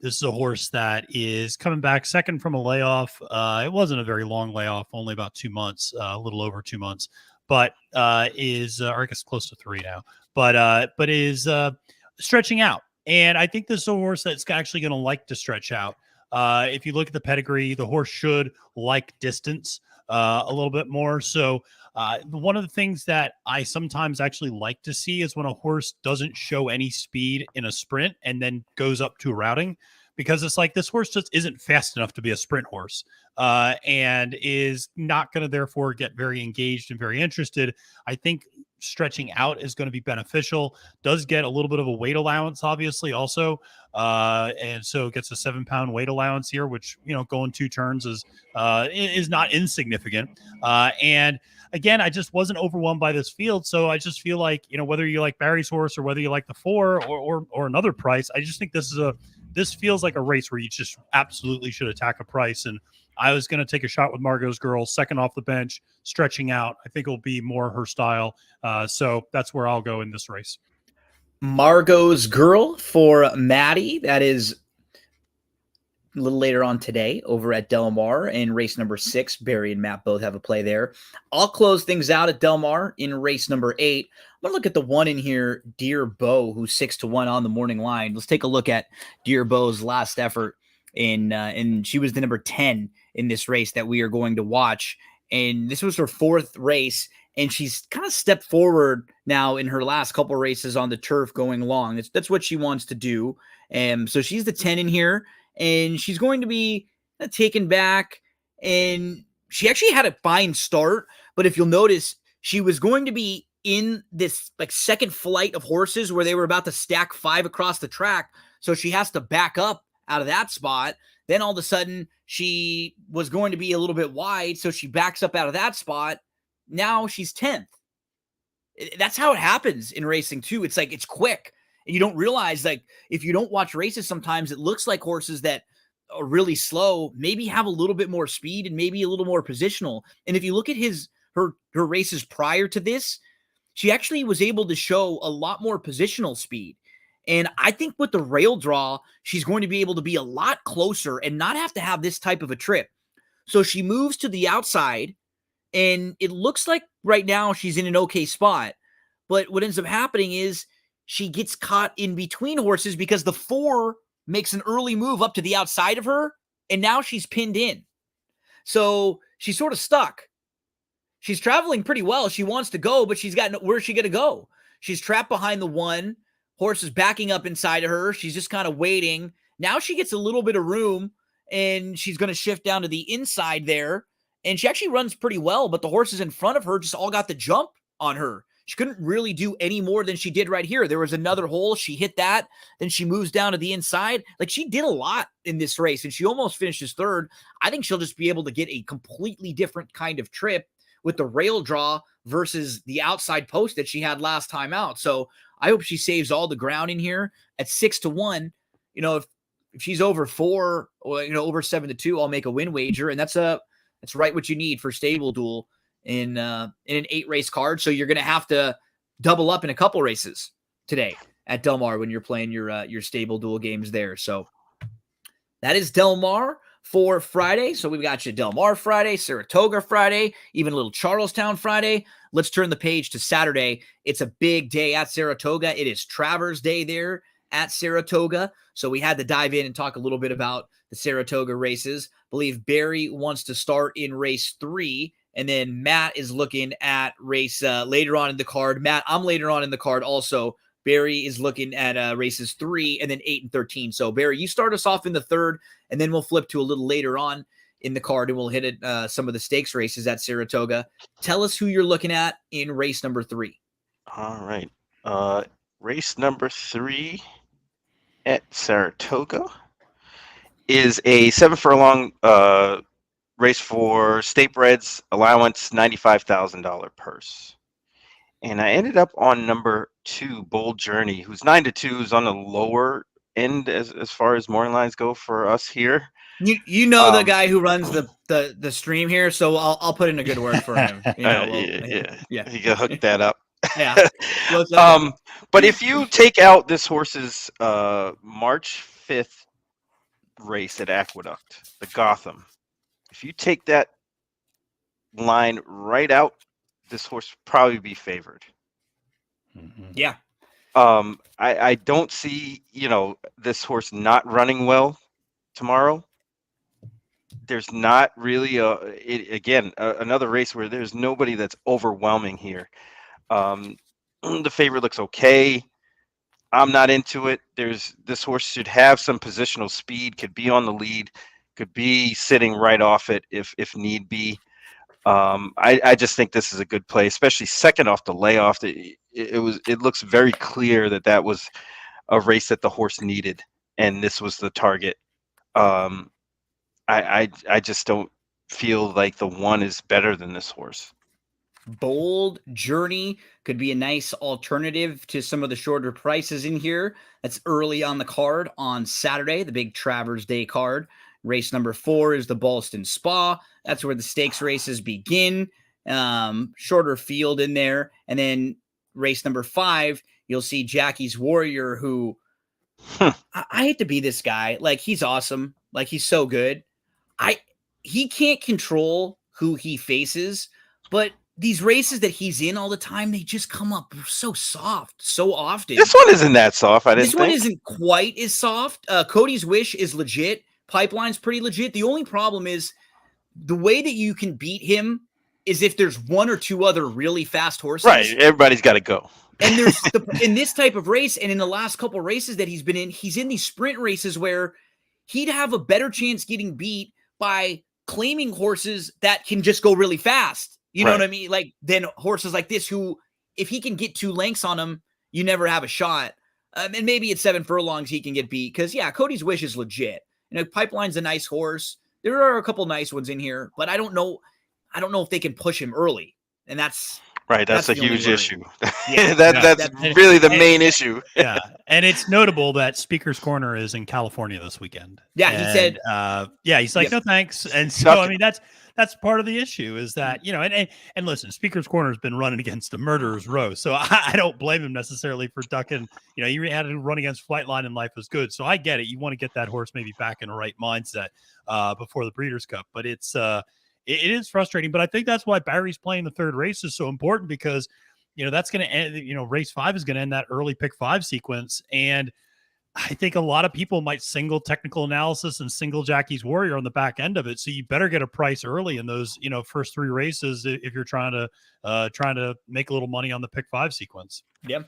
This is a horse that is coming back second from a layoff. It wasn't a very long layoff, only about 2 months, a little over 2 months, but or I guess close to 3 now, but is stretching out. And I think this is a horse that's actually going to like to stretch out. If you look at the pedigree, the horse should like distance a little bit more. So one of the things that I sometimes actually like to see is when a horse doesn't show any speed in a sprint and then goes up to a routing, because it's like this horse just isn't fast enough to be a sprint horse, and is not going to therefore get very engaged and very interested. I think stretching out is going to be beneficial. Does get a little bit of a weight allowance, obviously, also, and so gets a 7-pound weight allowance here, which going 2 turns is not insignificant. And again, I just wasn't overwhelmed by this field, so I just feel like whether you like Barry's horse or whether you like the 4 or another price, I just think this feels like a race where you just absolutely should attack a price. And I was going to take a shot with Margot's Girl, second off the bench, stretching out. I think it'll be more her style. So that's where I'll go in this race. Margot's Girl for Maddie. That is a little later on today over at Del Mar in race number 6. Barry and Matt both have a play there. I'll close things out at Del Mar in race number 8. I'm going to look at the one in here, Dear Bo, who's 6-1 on the morning line. Let's take a look at Dear Bo's last effort and she was the number 10 in this race that we are going to watch. And this was her 4th race, and she's kind of stepped forward now in her last couple races on the turf going long. That's what she wants to do. And so she's the 10 in here, and she's going to be taken back. And she actually had a fine start, but if you'll notice, she was going to be in this second flight of horses where they were about to stack 5 across the track. So she has to back up out of that spot. Then all of a sudden she was going to be a little bit wide. So she backs up out of that spot. Now she's 10th. That's how it happens in racing too. It's like, it's quick. And you don't realize, if you don't watch races, sometimes it looks like horses that are really slow, maybe have a little bit more speed and maybe a little more positional. And if you look at her races prior to this, she actually was able to show a lot more positional speed. And I think with the rail draw, she's going to be able to be a lot closer and not have to have this type of a trip. So she moves to the outside, and it looks like right now she's in an okay spot. But what ends up happening is she gets caught in between horses because the 4 makes an early move up to the outside of her, and now she's pinned in. So she's sort of stuck. She's traveling pretty well. She wants to go, but she's got where's she going to go? She's trapped behind the 1. Horse is backing up inside of her. She's just kind of waiting. Now she gets a little bit of room, and she's going to shift down to the inside there. And she actually runs pretty well, but the horses in front of her just all got the jump on her. She couldn't really do any more than she did right here. There was another hole. She hit that. Then she moves down to the inside. Like, she did a lot in this race, and she almost finishes 3rd. I think she'll just be able to get a completely different kind of trip with the rail draw versus the outside post that she had last time out. So I hope she saves all the ground in here at 6-1. You know, if she's over 4 or, you know, over 7-2, I'll make a win wager. And that's right what you need for Stable Duel in an 8-race card. So you're going to have to double up in a couple races today at Del Mar when you're playing your Stable Duel games there. So that is Del Mar for Friday. So we've got you Del Mar Friday, Saratoga Friday, even a little Charlestown Friday. Let's turn the page to Saturday. It's a big day at Saratoga. It is Travers Day there at Saratoga. So we had to dive in and talk a little bit about the Saratoga races. I believe Barry wants to start in race 3, and then Matt is looking at race later on in the card. Matt, I'm later on in the card also. Barry is looking at races 3 and then 8 and 13. So Barry, you start us off in the 3rd, and then we'll flip to a little later on in the card, and we'll hit it some of the stakes races at Saratoga. Tell us who you're looking at in race number 3. All right. Race number 3 at Saratoga is a 7 furlong race for state breds, allowance $95,000 purse. And I ended up on number 2, Bold Journey, who's 9-2, is on the lower end as far as morning lines go for us here. You know the guy who runs the stream here, so I'll put in a good word for him. You know, yeah. He can hook that up. Yeah. But if you take out this horse's March 5th race at Aqueduct, the Gotham, if you take that line right out, this horse would probably be favored. Yeah. I don't see, this horse not running well tomorrow. There's not really another race where there's nobody that's overwhelming here. The favorite looks okay. I'm not into it. This horse should have some positional speed, could be on the lead, could be sitting right off it if need be. I just think this is a good play, especially second off the layoff. It looks very clear that was a race that the horse needed, and this was the target. I just don't feel like the 1 is better than this horse. Bold Journey could be a nice alternative to some of the shorter prices in here. That's early on the card on Saturday, the big Travers Day card. Race number 4 is the Ballston Spa. That's where the stakes races begin. Shorter field in there. And then race number 5, you'll see Jackie's Warrior, who I hate to be this guy. Like, he's awesome. Like, he's so good. He can't control who he faces, but these races that he's in all the time, they just come up so soft, so often. This one isn't that soft. This one isn't quite as soft. Cody's Wish is legit. Pipeline's pretty legit. The only problem is the way that you can beat him is if there's 1 or 2 other really fast horses. Right. Everybody's got to go. And there's in this type of race, and in the last couple races that he's been in, he's in these sprint races where he'd have a better chance getting beat by claiming horses that can just go really fast. You know what I mean? Like, then horses like this, who, if he can get 2 lengths on them, you never have a shot. And maybe at 7 furlongs he can get beat. Because, Cody's Wish is legit. Pipeline's a nice horse. There are a couple nice ones in here, but I don't know if they can push him early. And that's Right, that's a the only huge worry. issue. Yeah, that's really the main issue. Yeah, and it's notable that Speaker's Corner is in California this weekend. Yeah, and, he said. he's like, Yep. no thanks. And so, Duck I it. mean, that's part of the issue is that, you know, and listen, Speaker's Corner has been running against the murderer's row, so I don't blame him necessarily for ducking. You know, he had to run against Flightline in Life Was Good, so I get it. You want to get that horse maybe back in the right mindset before the Breeders' Cup, but it's it is frustrating. But I think that's why Barry's playing the third race is so important, because you know, that's going to end, you know, race 5 is going to end that early pick 5 sequence. And I think a lot of people might single technical analysis and single Jackie's Warrior on the back end of it. So you better get a price early in those, you know, first 3 races if you're trying to make a little money on the pick 5 sequence. Yeah.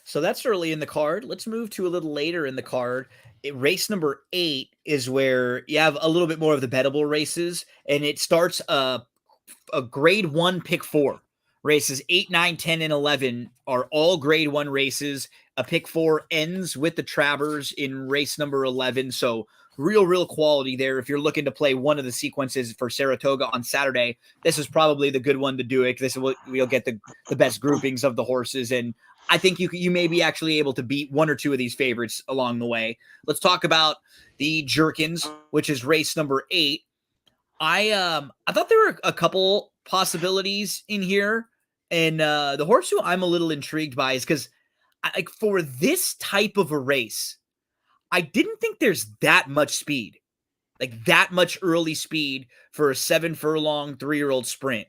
So that's early in the card. Let's move to a little later in the card. Race number 8 is where you have a little bit more of the bettable races, and it starts a grade 1 pick 4. Races 8, 9, 10, and 11 are all grade 1 races. A pick 4 ends with the Travers in race number 11. So real quality there. If you're looking to play one of the sequences for Saratoga on Saturday, this is probably the good one to do it. This is what we'll get the best groupings of the horses. And I think you may be actually able to beat 1 or 2 of these favorites along the way. Let's talk about the Jerkins, which is race number 8. I thought there were a couple possibilities in here, and the horse who I'm a little intrigued by is because like for this type of a race, I didn't think there's that much speed, like that much early speed for a 7 furlong 3-year-old sprint.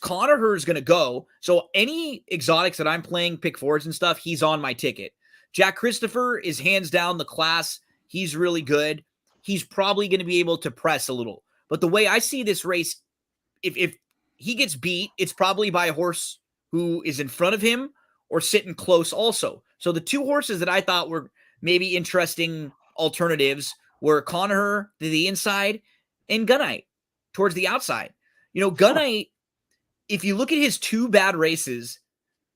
Conacher is going to go, so any exotics that I'm playing, pick 4s and stuff, he's on my ticket. Jack Christopher is hands down the class. He's really good. He's probably going to be able to press a little. But the way I see this race, if he gets beat, it's probably by a horse who is in front of him or sitting close also. So the 2 horses that I thought were maybe interesting alternatives were Conacher to the inside and Gunite towards the outside. You know, Gunite, if you look at his 2 bad races,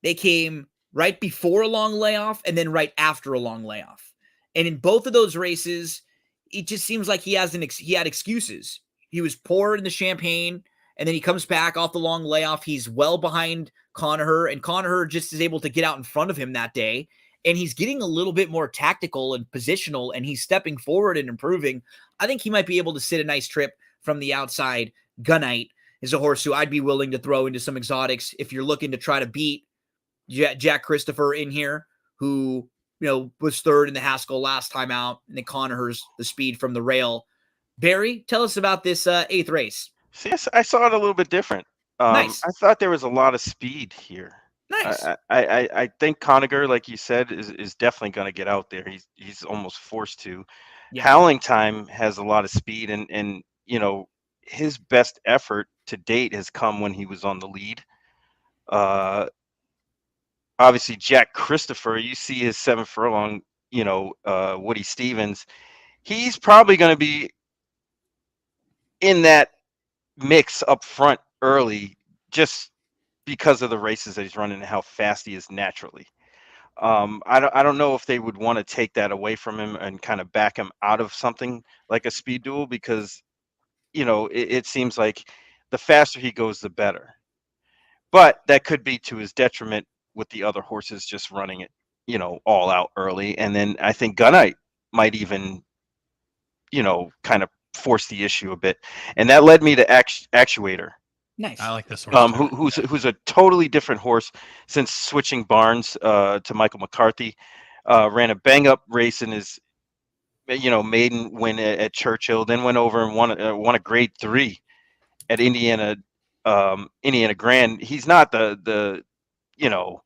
they came right before a long layoff and then right after a long layoff. And in both of those races, it just seems like he had excuses. He was poor in the Champagne, and then he comes back off the long layoff. He's well behind Conacher, and Conacher just is able to get out in front of him that day. And he's getting a little bit more tactical and positional, and he's stepping forward and improving. I think he might be able to sit a nice trip from the outside. Gunite is a horse who I'd be willing to throw into some exotics if you're looking to try to beat Jack Christopher in here, who, you know, was 3rd in the Haskell last time out, and then Conacher's the speed from the rail. Barry, tell us about this 8th race. See, I saw it a little bit different. Nice. I thought there was a lot of speed here. Nice. I think Conacher, like you said, is definitely going to get out there. He's almost forced to. Yeah. Howling Time has a lot of speed, and you know, his best effort to date has come when he was on the lead. Obviously, Jack Christopher, you see his 7 furlong, you know, Woody Stevens, he's probably going to be in that mix up front early, just because of the races that he's running and how fast he is naturally. I don't know if they would want to take that away from him and kind of back him out of something like a speed duel, because, you know, it seems like the faster he goes, the better. But that could be to his detriment with the other horses just running it, you know, all out early. And then I think Gunite might even, you know, kind of force the issue a bit. And that led me to Actuator. Nice. I like this horse. Who's a totally different horse since switching barns to Michael McCarthy. Ran a bang up race in his, you know, maiden win at Churchill, then went over and won a grade 3 at Indiana Grand. He's not the you know,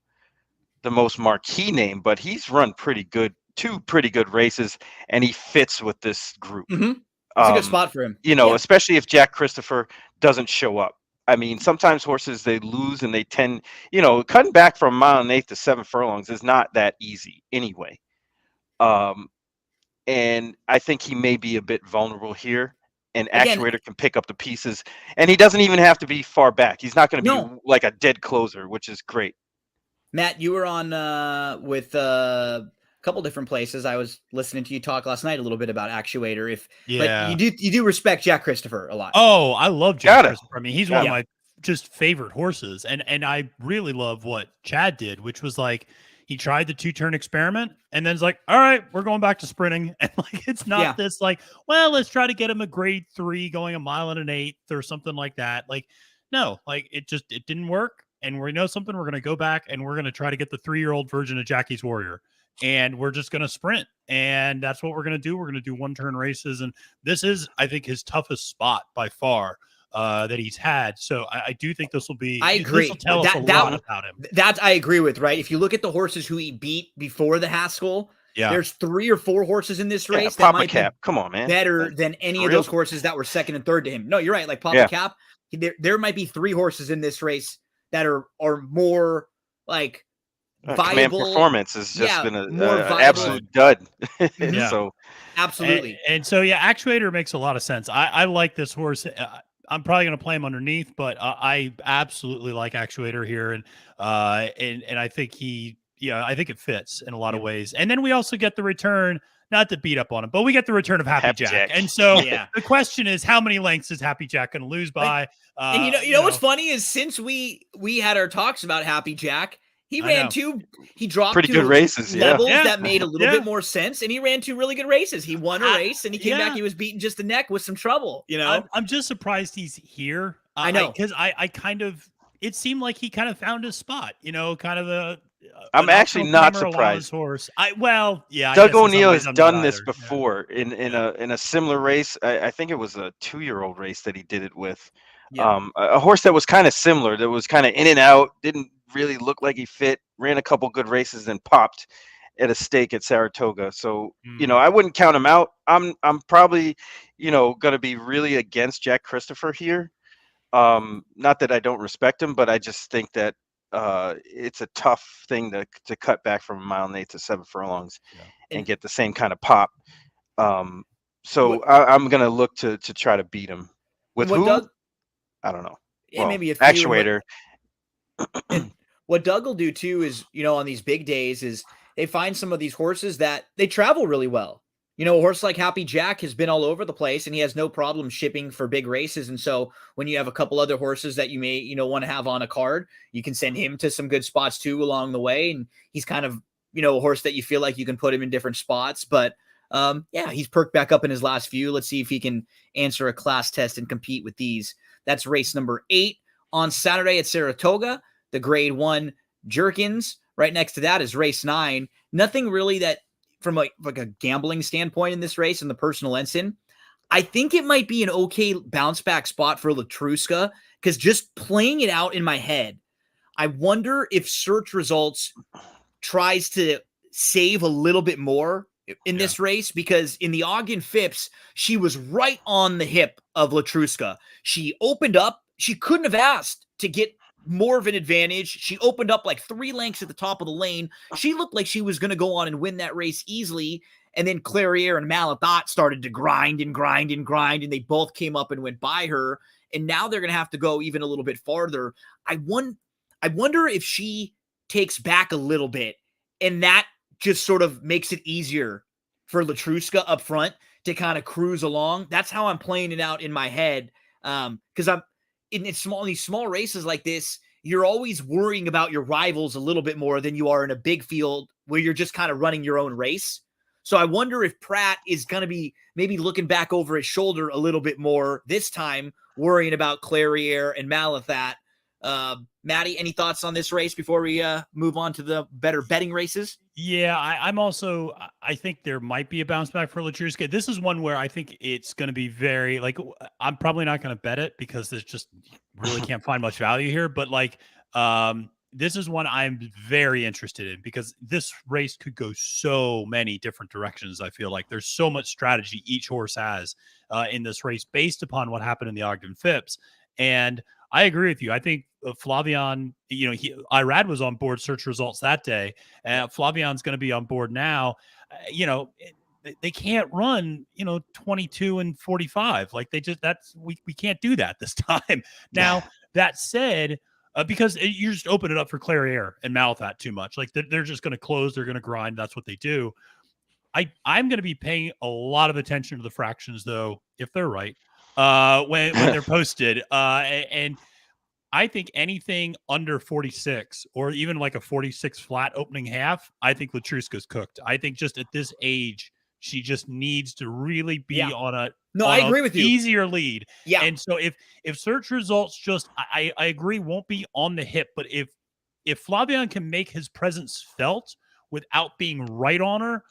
the most marquee name, but he's run pretty good, 2 pretty good races, and he fits with this group. Mm-hmm. It's a good spot for him. You know, Yeah. especially if Jack Christopher doesn't show up. I mean, sometimes horses, they lose and they tend, you know, cutting back from 1 1/8 to 7 furlongs is not that easy anyway. And I think he may be a bit vulnerable here, and Again, Actuator can pick up the pieces, and he doesn't even have to be far back. He's not going to be like a dead closer, which is great. Matt, you were on with a couple different places. I was listening to you talk last night a little bit about Actuator. But you do respect Jack Christopher a lot. Oh, I love Jack Christopher. I mean, he's one of my just favored horses. And I really love what Chad did, which was like, he tried the 2-turn experiment and then it's like, all right, we're going back to sprinting. And like, it's not this like, well, let's try to get him a grade 3 going 1 1/8 miles or something like that. Like, no, like it didn't work. And we know something, we're going to go back and we're going to try to get the 3-year-old version of Jackie's Warrior. And we're just going to sprint. And that's what we're going to do. We're going to do 1-turn races. And this is, I think, his toughest spot by far that he's had. So I do think this will be, I agree. This will tell us a lot about him. That I agree with, right? If you look at the horses who he beat before the Haskell, there's 3 or 4 horses in this race that might Cap. Come on, man. better than any of those horses that were 2nd and 3rd to him. No, you're right. Like Papa Cap, there might be 3 horses in this race that are more like viable. Command Performance has just been an absolute dud. So absolutely. And so Actuator makes a lot of sense. I like this horse. I'm probably going to play him underneath, but I absolutely like Actuator here, and I think I think it fits in a lot of ways. And then we also get the return, not to beat up on him, but we get the return of Happy Jack. And so the question is, how many lengths is Happy Jack going to lose by? And you know what's funny is, since we had our talks about Happy Jack, he dropped pretty good races, levels that made a little bit more sense, and he ran 2 really good races. He won a race, and he came back. He was beating just the neck with some trouble. I'm just surprised he's here. I know, because I kind of, it seemed like he kind of found his spot. Kind of I'm actually not surprised. Horse. Doug O'Neill has done this before in a similar race. I think it was a 2-year-old race that he did it with. A horse that was kind of similar, that was kind of in and out, didn't really look like he fit, ran a couple good races and popped at a stake at Saratoga. So I wouldn't count him out. I'm probably going to be really against Jack Christopher here. Not that I don't respect him, but I just think that it's a tough thing to cut back from 1 1/8 miles to 7 furlongs and get the same kind of pop. So I'm going to look to try to beat him with who? Doug, I don't know. Maybe a few, Actuator. What Doug will do too is, on these big days, is they find some of these horses that they travel really well. A horse like Happy Jack has been all over the place, and he has no problem shipping for big races. And so when you have a couple other horses that you may, want to have on a card, you can send him to some good spots too along the way. And he's kind of, a horse that you feel like you can put him in different spots. But he's perked back up in his last few. Let's see if he can answer a class test and compete with these. That's race number 8 on Saturday at Saratoga, the grade 1 Jerkins. Right next to that is race 9. Nothing really that, from like a gambling standpoint in this race, in the personal ensign, I think it might be an okay bounce back spot for Latruska, because just playing it out in my head, I wonder if search results tries to save a little bit more in this race, because in the Ogden Phipps, she was right on the hip of Latruska. She opened up. She couldn't have asked to get more of an advantage. She opened up like 3 lengths at the top of the lane. She looked like she was going to go on and win that race easily. And then Clairiere and Malathot started to grind, and they both came up and went by her. And now they're going to have to go even a little bit farther. I wonder if she takes back a little bit, and that just sort of makes it easier for Latruska up front to kind of cruise along. That's how I'm playing it out in my head. Because I'm in these small races like this, you're always worrying about your rivals a little bit more than you are in a big field where you're just kind of running your own race. So I wonder if Pratt is going to be maybe looking back over his shoulder a little bit more this time, worrying about Clairiere and Malathot. Maddie, any thoughts on this race before we move on to the better betting races? Yeah, I think there might be a bounce back for Latruska. This is one where I think it's going to be very, like, I'm probably not going to bet it because there's just really can't find much value here. But this is one I'm very interested in, because this race could go so many different directions. I feel like there's so much strategy each horse has in this race based upon what happened in the Ogden Phipps. And I agree with you. I think Flavian, Irad was on board search results that day. Flavian's going to be on board now. They can't run, 22 and 45. Like we can't do that this time. Now, that said, because you just open it up for Clairiere and Malathot too much. Like they're just going to close. They're going to grind. That's what they do. I'm going to be paying a lot of attention to the fractions, though, if they're right, when they're posted. And I think anything under 46 or even like a 46 flat opening half, I think Latruska's cooked. I think just at this age, she just needs to really be on a I agree with you. Easier lead. Yeah. And so if search results just I agree won't be on the hip, but if Flavian can make his presence felt without being right on her,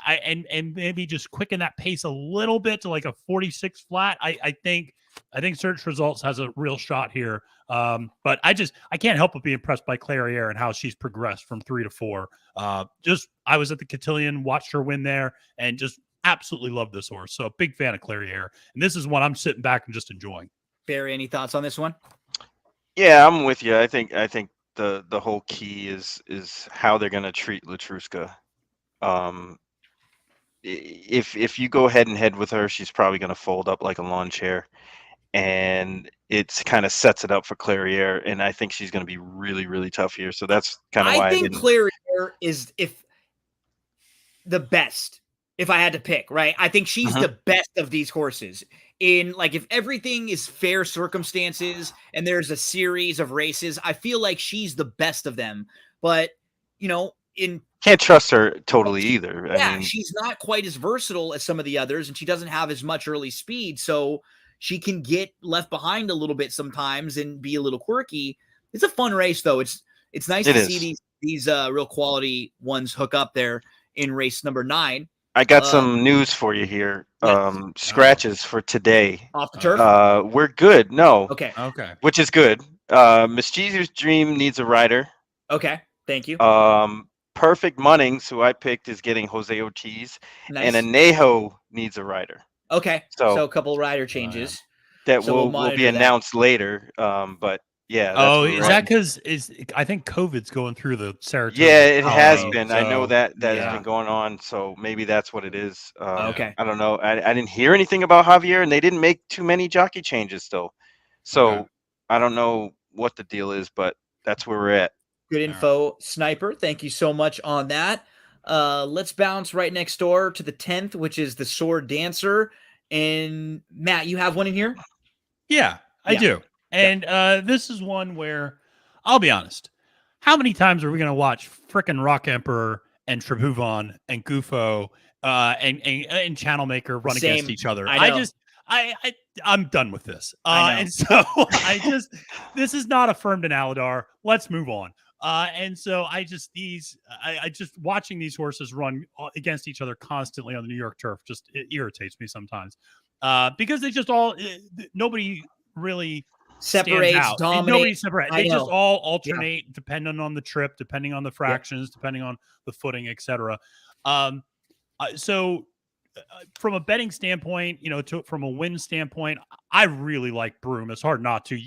and maybe just quicken that pace a little bit to like a 46 flat, I think search results has a real shot here. But I can't help but be impressed by Clairiere and how she's progressed from 3 to 4. I was at the Cotillion, watched her win there, and just absolutely love this horse. So a big fan of Clairiere. And this is one I'm sitting back and just enjoying. Barry, any thoughts on this one? Yeah, I'm with you. I think the whole key is how they're going to treat Latruska. If you go head and head with her, she's probably going to fold up like a lawn chair, and it's kind of sets it up for Clairiere. And I think she's going to be really, really tough here. So that's kind of why I think Clairiere is the best. If I had to pick, right, I think she's the best of these horses. In like, if everything is fair circumstances and there's a series of races, I feel like she's the best of them. But can't trust her totally either. Yeah, I mean, she's not quite as versatile as some of the others, and she doesn't have as much early speed, so she can get left behind a little bit sometimes and be a little quirky. It's a fun race, though. It's nice to see these real quality ones hook up there in race number 9. I got some news for you here. Scratches for today. Off the turf? We're good. No. Okay. Which is good. Mischievous Dream needs a rider. Okay. Thank you. Perfect Munnings, who I picked, is getting Jose Ortiz. Nice. And Anejo needs a rider. Okay. So a couple rider changes. That will be announced later. But yeah. Is that because I think COVID's going through the Saratoga? Yeah, it has been. So, I know that has been going on. So maybe that's what it is. Okay. I don't know. I didn't hear anything about Javier, and they didn't make too many jockey changes still. So I don't know what the deal is, but that's where we're at. Good info, Sniper. Thank you so much on that. Let's bounce right next door to the 10th, which is the Sword Dancer. And Matt, you have one in here? Yeah, I do. And this is one where, I'll be honest, how many times are we going to watch frickin' Rock Emperor and Trabhuvan and Gufo and Channel Maker run against each other? I'm done with this. And so this is not affirmed in Aladar. Let's move on. And so I just watching these horses run against each other constantly on the New York turf it irritates me sometimes because they just nobody really separates, dominate. Nobody separates. They just all alternate depending on the trip, depending on the fractions, depending on the footing, etc. So from a betting standpoint, from a win standpoint, I really like Broom. It's hard not to.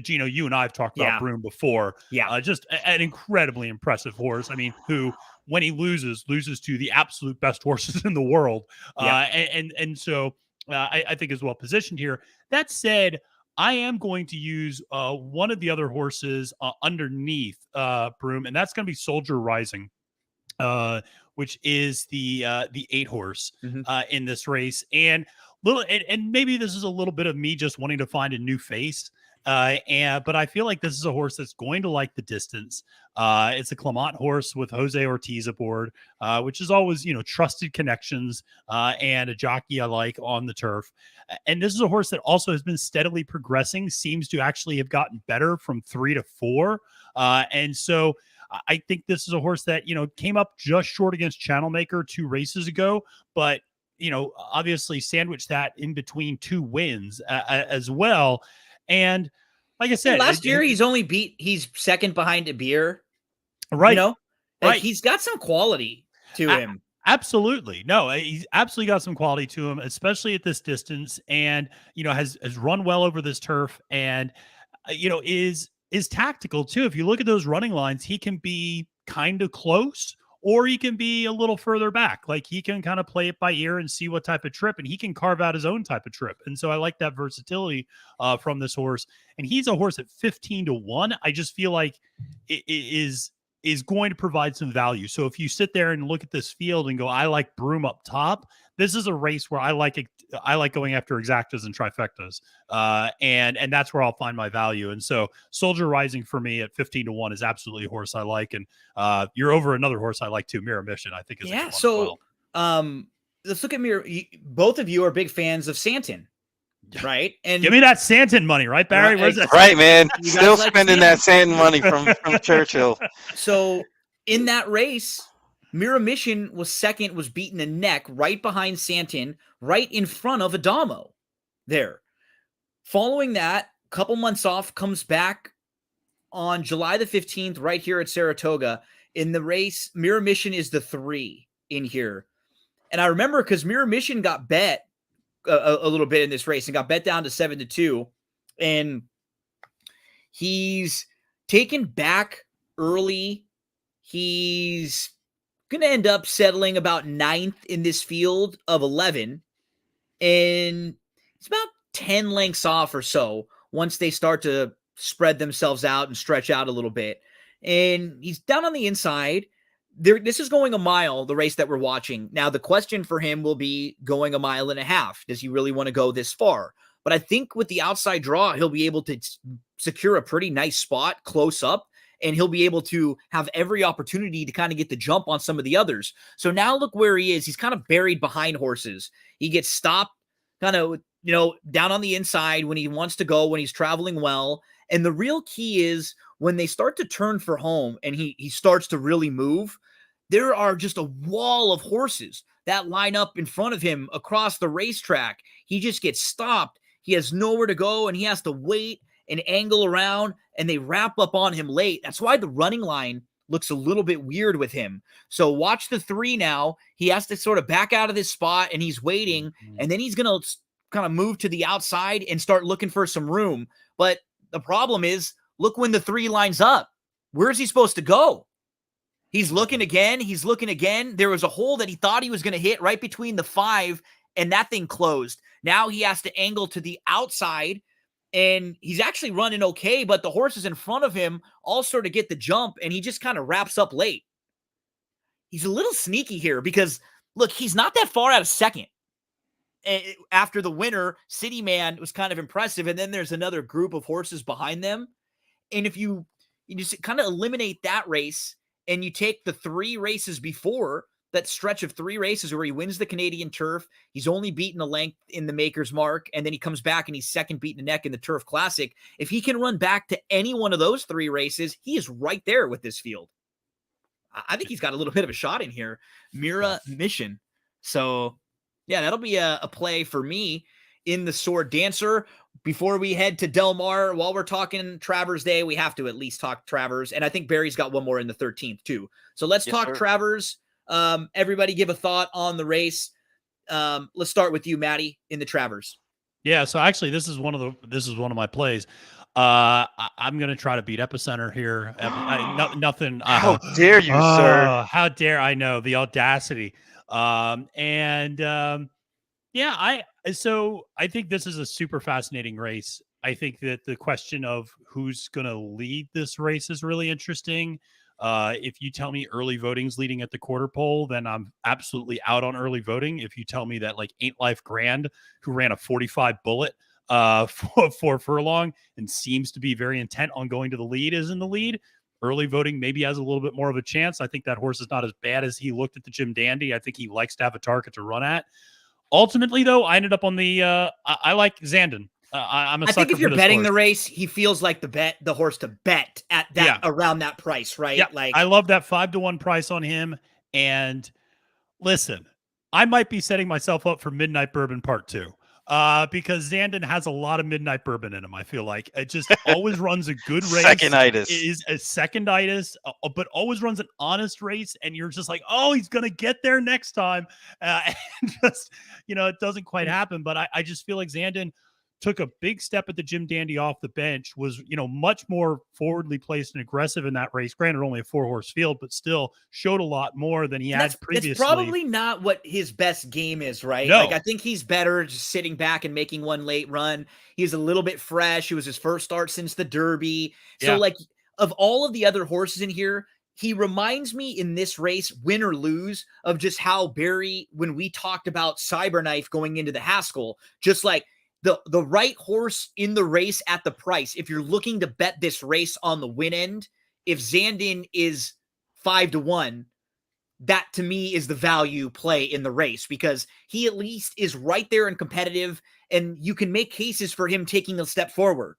Gino, you and I have talked about Broom before. Yeah, just an incredibly impressive horse. I mean, who when he loses to the absolute best horses in the world. And so I think is well positioned here. That said, I am going to use one of the other horses underneath Broom, and that's going to be Soldier Rising, which is the 8 horse in this race. And maybe this is a little bit of me just wanting to find a new face. But I feel like this is a horse that's going to like the distance. It's a Clement horse with Jose Ortiz aboard, which is always, trusted connections and a jockey I like on the turf. And this is a horse that also has been steadily progressing, seems to actually have gotten better from 3 to 4. And so I think this is a horse that, came up just short against Channel Maker 2 races ago, but, obviously sandwiched that in between 2 wins as well. And like I said, last year he's second behind Abir, right? Right. He's got some quality to him. Absolutely. No, he's absolutely got some quality to him, especially at this distance, and has run well over this turf, and is tactical too. If you look at those running lines, he can be kind of close, or he can be a little further back. Like he can kind of play it by ear and see what type of trip, and he can carve out his own type of trip. And so I like that versatility from this horse. And he's a horse at 15 to 1. I just feel like it is is going to provide some value. So if you sit there and look at this field and go, I like Broom up top, this is a race where I like it. I like going after exactas and trifectas, and that's where I'll find my value. And so Soldier Rising for me at 15-1 is absolutely a horse I like. And you're over another horse I like too, Mirror Mission, I think is a good one as well. Let's look at Mirror. Both of you are big fans of Santin, right? And give me that Santin money, right, Barry? Where's that? Right, man. Still like spending that Santin money from Churchill. So in that race, Mirror Mission was second, was beaten a neck right behind Santin, right in front of Adamo there. Following that, a couple months off, comes back on July the 15th, right here at Saratoga. In the race, Mirror Mission is the 3 in here. And I remember because Mirror Mission got bet a little bit in this race and got bet down to 7-2. And he's taken back early. He's going to end up settling about 9th in this field of 11. And it's about 10 lengths off or so once they start to spread themselves out and stretch out a little bit. And he's down on the inside. This is going a mile, the race that we're watching. Now, the question for him will be going a mile and a half. Does he really want to go this far? But I think with the outside draw, he'll be able to secure a pretty nice spot close up, and he'll be able to have every opportunity to kind of get the jump on some of the others. So now look where he is. He's kind of buried behind horses. He gets stopped kind of, down on the inside when he wants to go, when he's traveling well. And the real key is when they start to turn for home and he starts to really move, there are just a wall of horses that line up in front of him across the racetrack. He just gets stopped. He has nowhere to go, and he has to wait and angle around, and they wrap up on him late. That's why the running line looks a little bit weird with him. So watch the 3 now. He has to sort of back out of this spot, and he's waiting, and then he's going to kind of move to the outside and start looking for some room. But the problem is, look when the 3 lines up. Where's he supposed to go? He's looking again. He's looking again. There was a hole that he thought he was going to hit right between the 5, and that thing closed. Now he has to angle to the outside, and he's actually running okay, but the horses in front of him all sort of get the jump, and he just kind of wraps up late. He's a little sneaky here because, look, he's not that far out of second. After the winner, City Man was kind of impressive, and then there's another group of horses behind them. And if you just kind of eliminate that race, and you take the 3 races before, that stretch of 3 races where he wins the Canadian Turf, he's only beaten a length in the Maker's Mark, and then he comes back and he's second beaten a neck in the Turf Classic. If he can run back to any one of those 3 races, he is right there with this field. I think he's got a little bit of a shot in here. Mirror Mission. So, yeah, that'll be a play for me in the Sword Dancer. Before we head to Del Mar, while we're talking Travers Day, we have to at least talk Travers. And I think Barry's got one more in the 13th too. So let's talk Travers. Everybody give a thought on the race. Let's start with you, Maddie, in the Travers. Yeah. So actually, this is one of my plays. I'm going to try to beat Epicenter here. Nothing. How dare you, sir? How dare I know the audacity. So I think this is a super fascinating race. I think that the question of who's going to lead this race is really interesting. If you tell me early voting's leading at the quarter pole, then I'm absolutely out on early voting. If you tell me that like Ain't Life Grand, who ran a 45 bullet for Furlong and seems to be very intent on going to the lead, is in the lead, early voting maybe has a little bit more of a chance. I think that horse is not as bad as he looked at the Jim Dandy. I think he likes to have a target to run at. Ultimately, though, I ended up on the I like Zandon. I'm a sucker. I think if you're for this betting horse. the race, he feels like the horse to bet at that around that price, right? Yeah, like I love that 5-1 price on him. And listen, I might be setting myself up for Midnight Bourbon Part 2. Because Zandon has a lot of Midnight Bourbon in him. I feel like it just always runs a good race. Seconditis. Is a seconditis, but always runs an honest race. And you're just like, oh, he's going to get there next time. And just, it doesn't quite happen. But I just feel like Zandon took a big step at the Jim Dandy off the bench, was, much more forwardly placed and aggressive in that race. Granted, only a 4-horse field, but still showed a lot more than he had previously. It's probably not what his best game is, right? No. Like, I think he's better just sitting back and making one late run. He's a little bit fresh. It was his first start since the Derby. So, of all of the other horses in here, he reminds me in this race, win or lose, of just how Barry, when we talked about Cyberknife going into the Haskell, just like the right horse in the race at the price. If you're looking to bet this race on the win end, if Zandon is 5-1, that to me is the value play in the race, because he at least is right there and competitive, and you can make cases for him taking a step forward.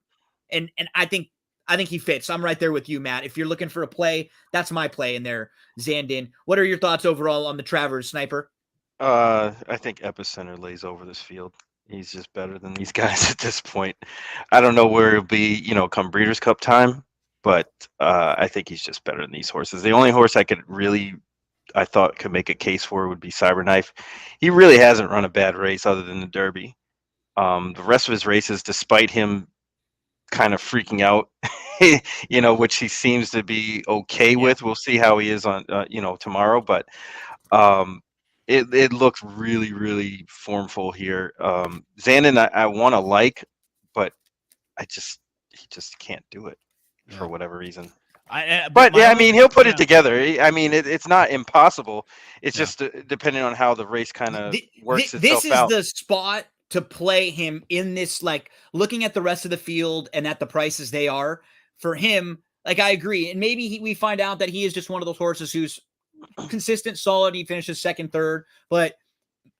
And I think he fits. I'm right there with you, Matt. If you're looking for a play, that's my play in there, Zandon. What are your thoughts overall on the Travers, Sniper? I think Epicenter lays over this field. He's just better than these guys at this point. I don't know where it'll be, come Breeders' Cup time, but I think he's just better than these horses. The only horse I thought could make a case for would be Cyberknife. He really hasn't run a bad race other than the Derby. The rest of his races, despite him kind of freaking out, which he seems to be okay with. We'll see how he is on, tomorrow, but it looks really, really formful here. Zandon, I want to like, but he just can't do it for whatever reason. He'll put it together. It's not impossible. It's just depending on how the race kind of works itself out. This is the spot to play him in this, like, looking at the rest of the field and at the prices they are for him. Like, I agree. And maybe we find out that he is just one of those horses who's consistent, solid. He finishes second, third. But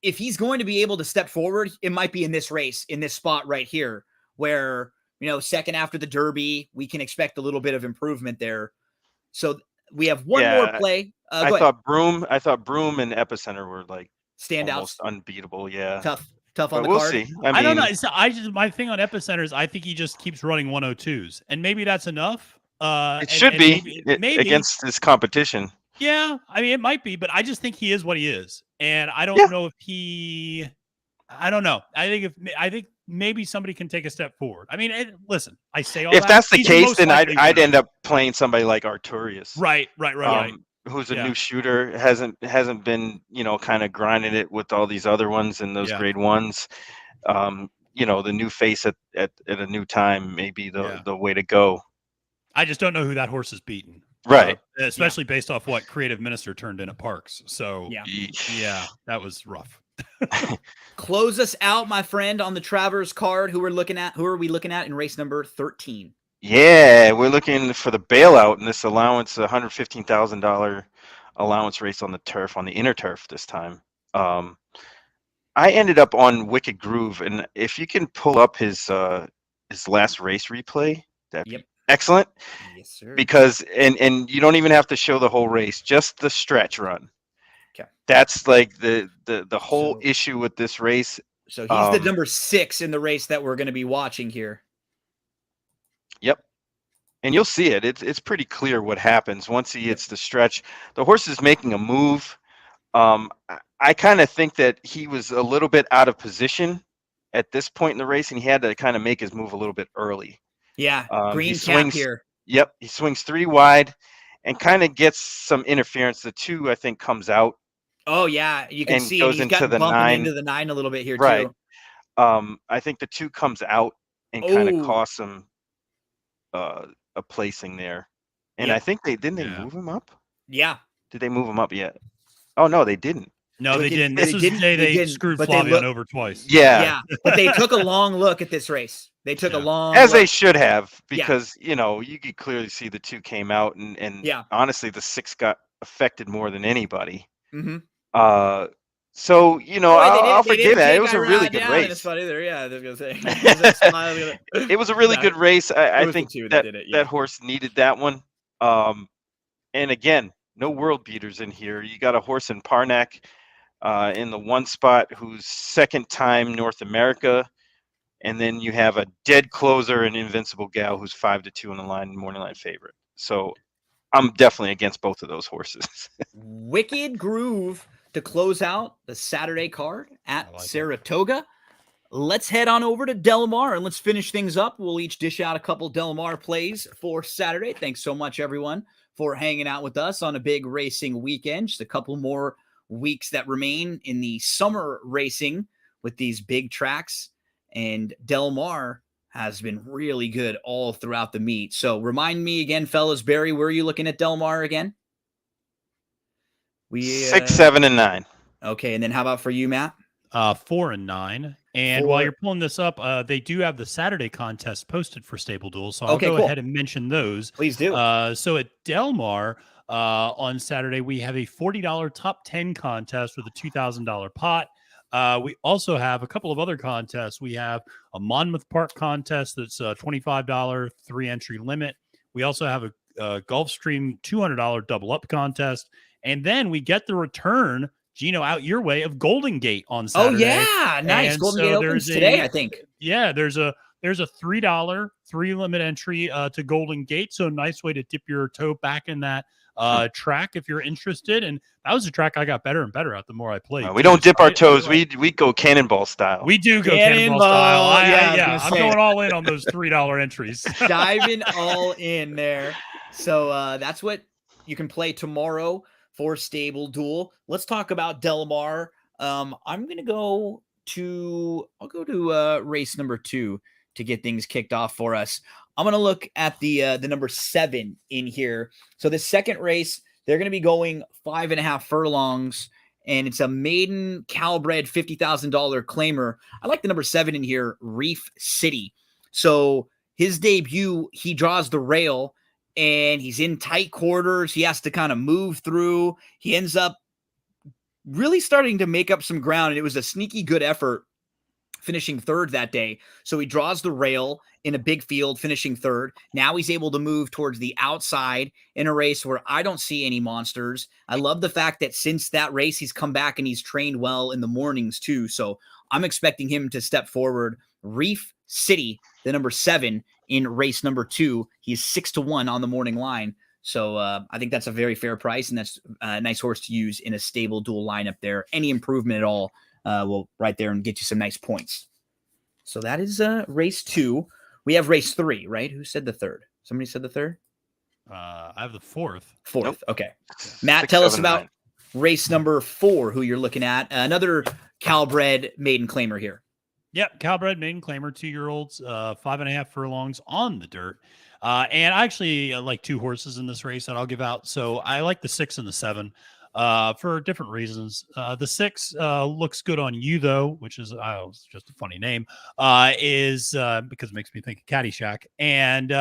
if he's going to be able to step forward, it might be in this race, in this spot right here, where, second after the Derby, we can expect a little bit of improvement there. So we have one more play. I thought Broom and Epicenter were like standouts, almost unbeatable. Yeah. Tough on the we'll card. See. I don't know. My thing on Epicenter is I think he just keeps running 102s, and maybe that's enough. It should be maybe against his competition. Yeah, it might be, but I just think he is what he is, and I don't know if he. I don't know. I think maybe somebody can take a step forward. Listen, I say all if that. That's the case, then I'd end up playing somebody like Arturius. Right. Who's a new shooter, hasn't been, kind of grinding it with all these other ones and those grade ones. The new face at a new time may be the way to go. I just don't know who that horse is beaten. Right. Especially based off what Creative Minister turned in at Parks. So that was rough. Close us out, my friend, on the Travers card. Who are we looking at in race number 13? Yeah, we're looking for the bailout in this allowance, $115,000 allowance race on the turf, on the inner turf this time. I ended up on Wicked Groove, and if you can pull up his last race replay, that'd be excellent. Yes, sir. Because and you don't even have to show the whole race, just the stretch run. Okay. That's like the whole issue with this race. So he's the number 6 in the race that we're going to be watching here. Yep. And you'll see it. It's pretty clear what happens once he hits the stretch. The horse is making a move. I kind of think that he was a little bit out of position at this point in the race, and he had to kind of make his move a little bit early. Yeah, green swings, cap here. Yep, he swings 3 wide and kind of gets some interference. The 2, I think, comes out. Oh, yeah, you can see goes he's into got the bumping 9. into the 9 a little bit here, right. too. I think the 2 comes out and kind of costs him a placing there. And I think they move him up? Yeah. Did they move him up yet? Oh, no, they didn't. No, they didn't. This was the day they screwed Flavian over twice. Yeah. But they took a long look at this race. They took a long As look. they should have, because, you could clearly see the 2 came out, and honestly, the 6 got affected more than anybody. Mm-hmm. So, I'll forgive that. It was a really good race. It's funny there. Yeah, I was going to say. It was a really good race. I think that horse needed that one. And again, no world beaters in here. You got a horse in Parnack in the 1 spot who's 2nd time North America. And then you have a dead closer and Invincible Gal who's 5-2 on the line, morning line favorite. So I'm definitely against both of those horses. Wicked Groove to close out the Saturday card at Saratoga. Let's head on over to Del Mar and let's finish things up. We'll each dish out a couple Del Mar plays for Saturday. Thanks so much, everyone, for hanging out with us on a big racing weekend. Just a couple more weeks that remain in the summer racing with these big tracks. And Del Mar has been really good all throughout the meet. So remind me again, fellas, Barry, where are you looking at Del Mar again? We 6, 7, and 9. Okay, and then how about for you, Matt? 4 and 9. And while you're pulling this up, they do have the Saturday contest posted for Stable Duel. So I'll go ahead and mention those. Please do. So at Del Mar on Saturday, we have a $40 top 10 contest with a $2,000 pot. We also have a couple of other contests. We have a Monmouth Park contest that's a $25 3-entry limit. We also have a Gulfstream $200 double up contest. And then we get the return, Gino, out your way, of Golden Gate on Saturday. Oh yeah, nice. And Golden Gate opens today, I think. Yeah, there's a $3 3-limit entry to Golden Gate. So a nice way to dip your toe back in that track if you're interested. And that was a track I got better and better at the more I played. We don't dip our toes. We go cannonball style. We do go cannonball style. I'm going all in on those $3 entries. Diving all in there. So that's what you can play tomorrow for Stable Duel. Let's talk about Del Mar. I'm going to go to race number 2 to get things kicked off for us. I'm going to look at the number 7 in here. So the second race, they're going to be going 5.5 furlongs, and it's a maiden Calbred $50,000 claimer. I like the number 7 in here, Reef City. So his debut, he draws the rail, and he's in tight quarters. He has to kind of move through. He ends up really starting to make up some ground, and it was a sneaky good effort, finishing third that day. So he draws the rail in a big field, finishing third. Now he's able to move towards the outside in a race where I don't see any monsters. I love the fact that since that race, he's come back and he's trained well in the mornings too. So I'm expecting him to step forward. Reef City, the number 7 in race number 2. He's 6-1 on the morning line. So I think that's a very fair price, and that's a nice horse to use in a Stable Duel lineup there. Any improvement at all will right there and get you some nice points. So that is race 2. We have race 3, right? Who said the third? Somebody said the third? I have the 4th. Fourth, nope. Okay. Matt, tell us about race number 4, who you're looking at. Another Calbred maiden claimer here. Yep, Calbred maiden claimer, 2-year-olds, 5.5 furlongs on the dirt. And I actually like 2 horses in this race that I'll give out. So I like the 6 and the 7 for different reasons. The 6 looks good on you, though, which is it's just a funny name, is because it makes me think of Caddyshack. And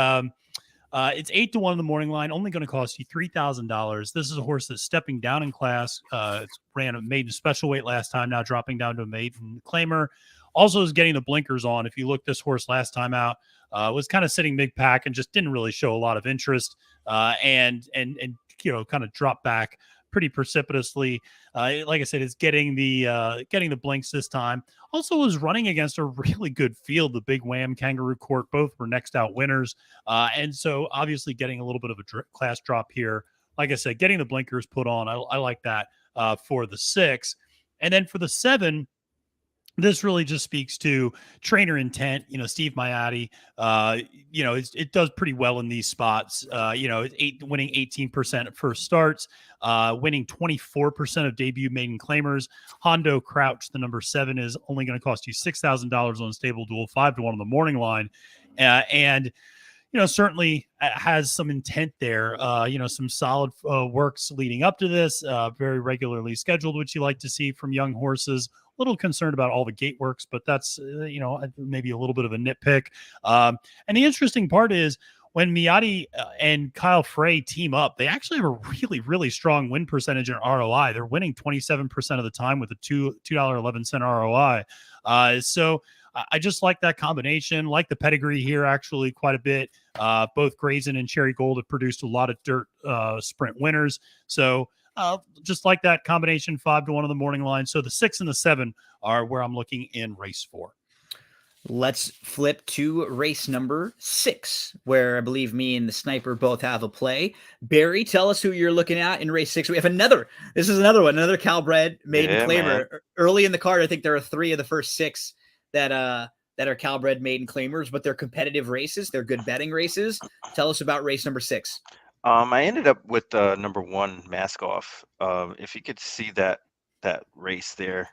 it's 8-1 in the morning line, only going to cost you $3,000. This is a horse that's stepping down in class. It's ran a maiden special weight last time, now dropping down to a maiden claimer. Also is getting the blinkers on. If you look, this horse last time out was kind of sitting mid pack and just didn't really show a lot of interest, and kind of dropped back pretty precipitously. Like I said, it's getting the blinks this time. Also was running against a really good field. The Big Wham, Kangaroo Court, both were next out winners, and so obviously getting a little bit of a class drop here. Like I said, getting the blinkers put on, I like that for the 6, and then for the 7. This really just speaks to trainer intent. Steve Maiati, it does pretty well in these spots. Winning 18% at first starts, winning 24% of debut maiden claimers. Hondo Crouch, the number 7, is only going to cost you $6,000 on Stable Duel, 5-1 on the morning line. And certainly has some intent there. Some solid works leading up to this, very regularly scheduled, which you like to see from young horses. A little concerned about all the gate works, but that's, maybe a little bit of a nitpick. And the interesting part is when Miotti and Kyle Frey team up, they actually have a really, really strong win percentage in ROI. They're winning 27% of the time with a $2.11 ROI. So I just like that combination, like the pedigree here actually quite a bit. Both Grayson and Cherry Gold have produced a lot of dirt sprint winners. So just like that combination, 5-1 on the morning line. So the 6 and the 7 are where I'm looking in race 4. Let's flip to race number 6, where I believe me and the sniper both have a play. Barry, tell us who you're looking at in race 6. We have another Calbred maiden claimer. Man. Early in the card, I think there are 3 of the first 6 that are Calbred maiden claimers, but they're competitive races. They're good betting races. Tell us about race number 6. I ended up with number 1, Mask Off. If you could see that race there,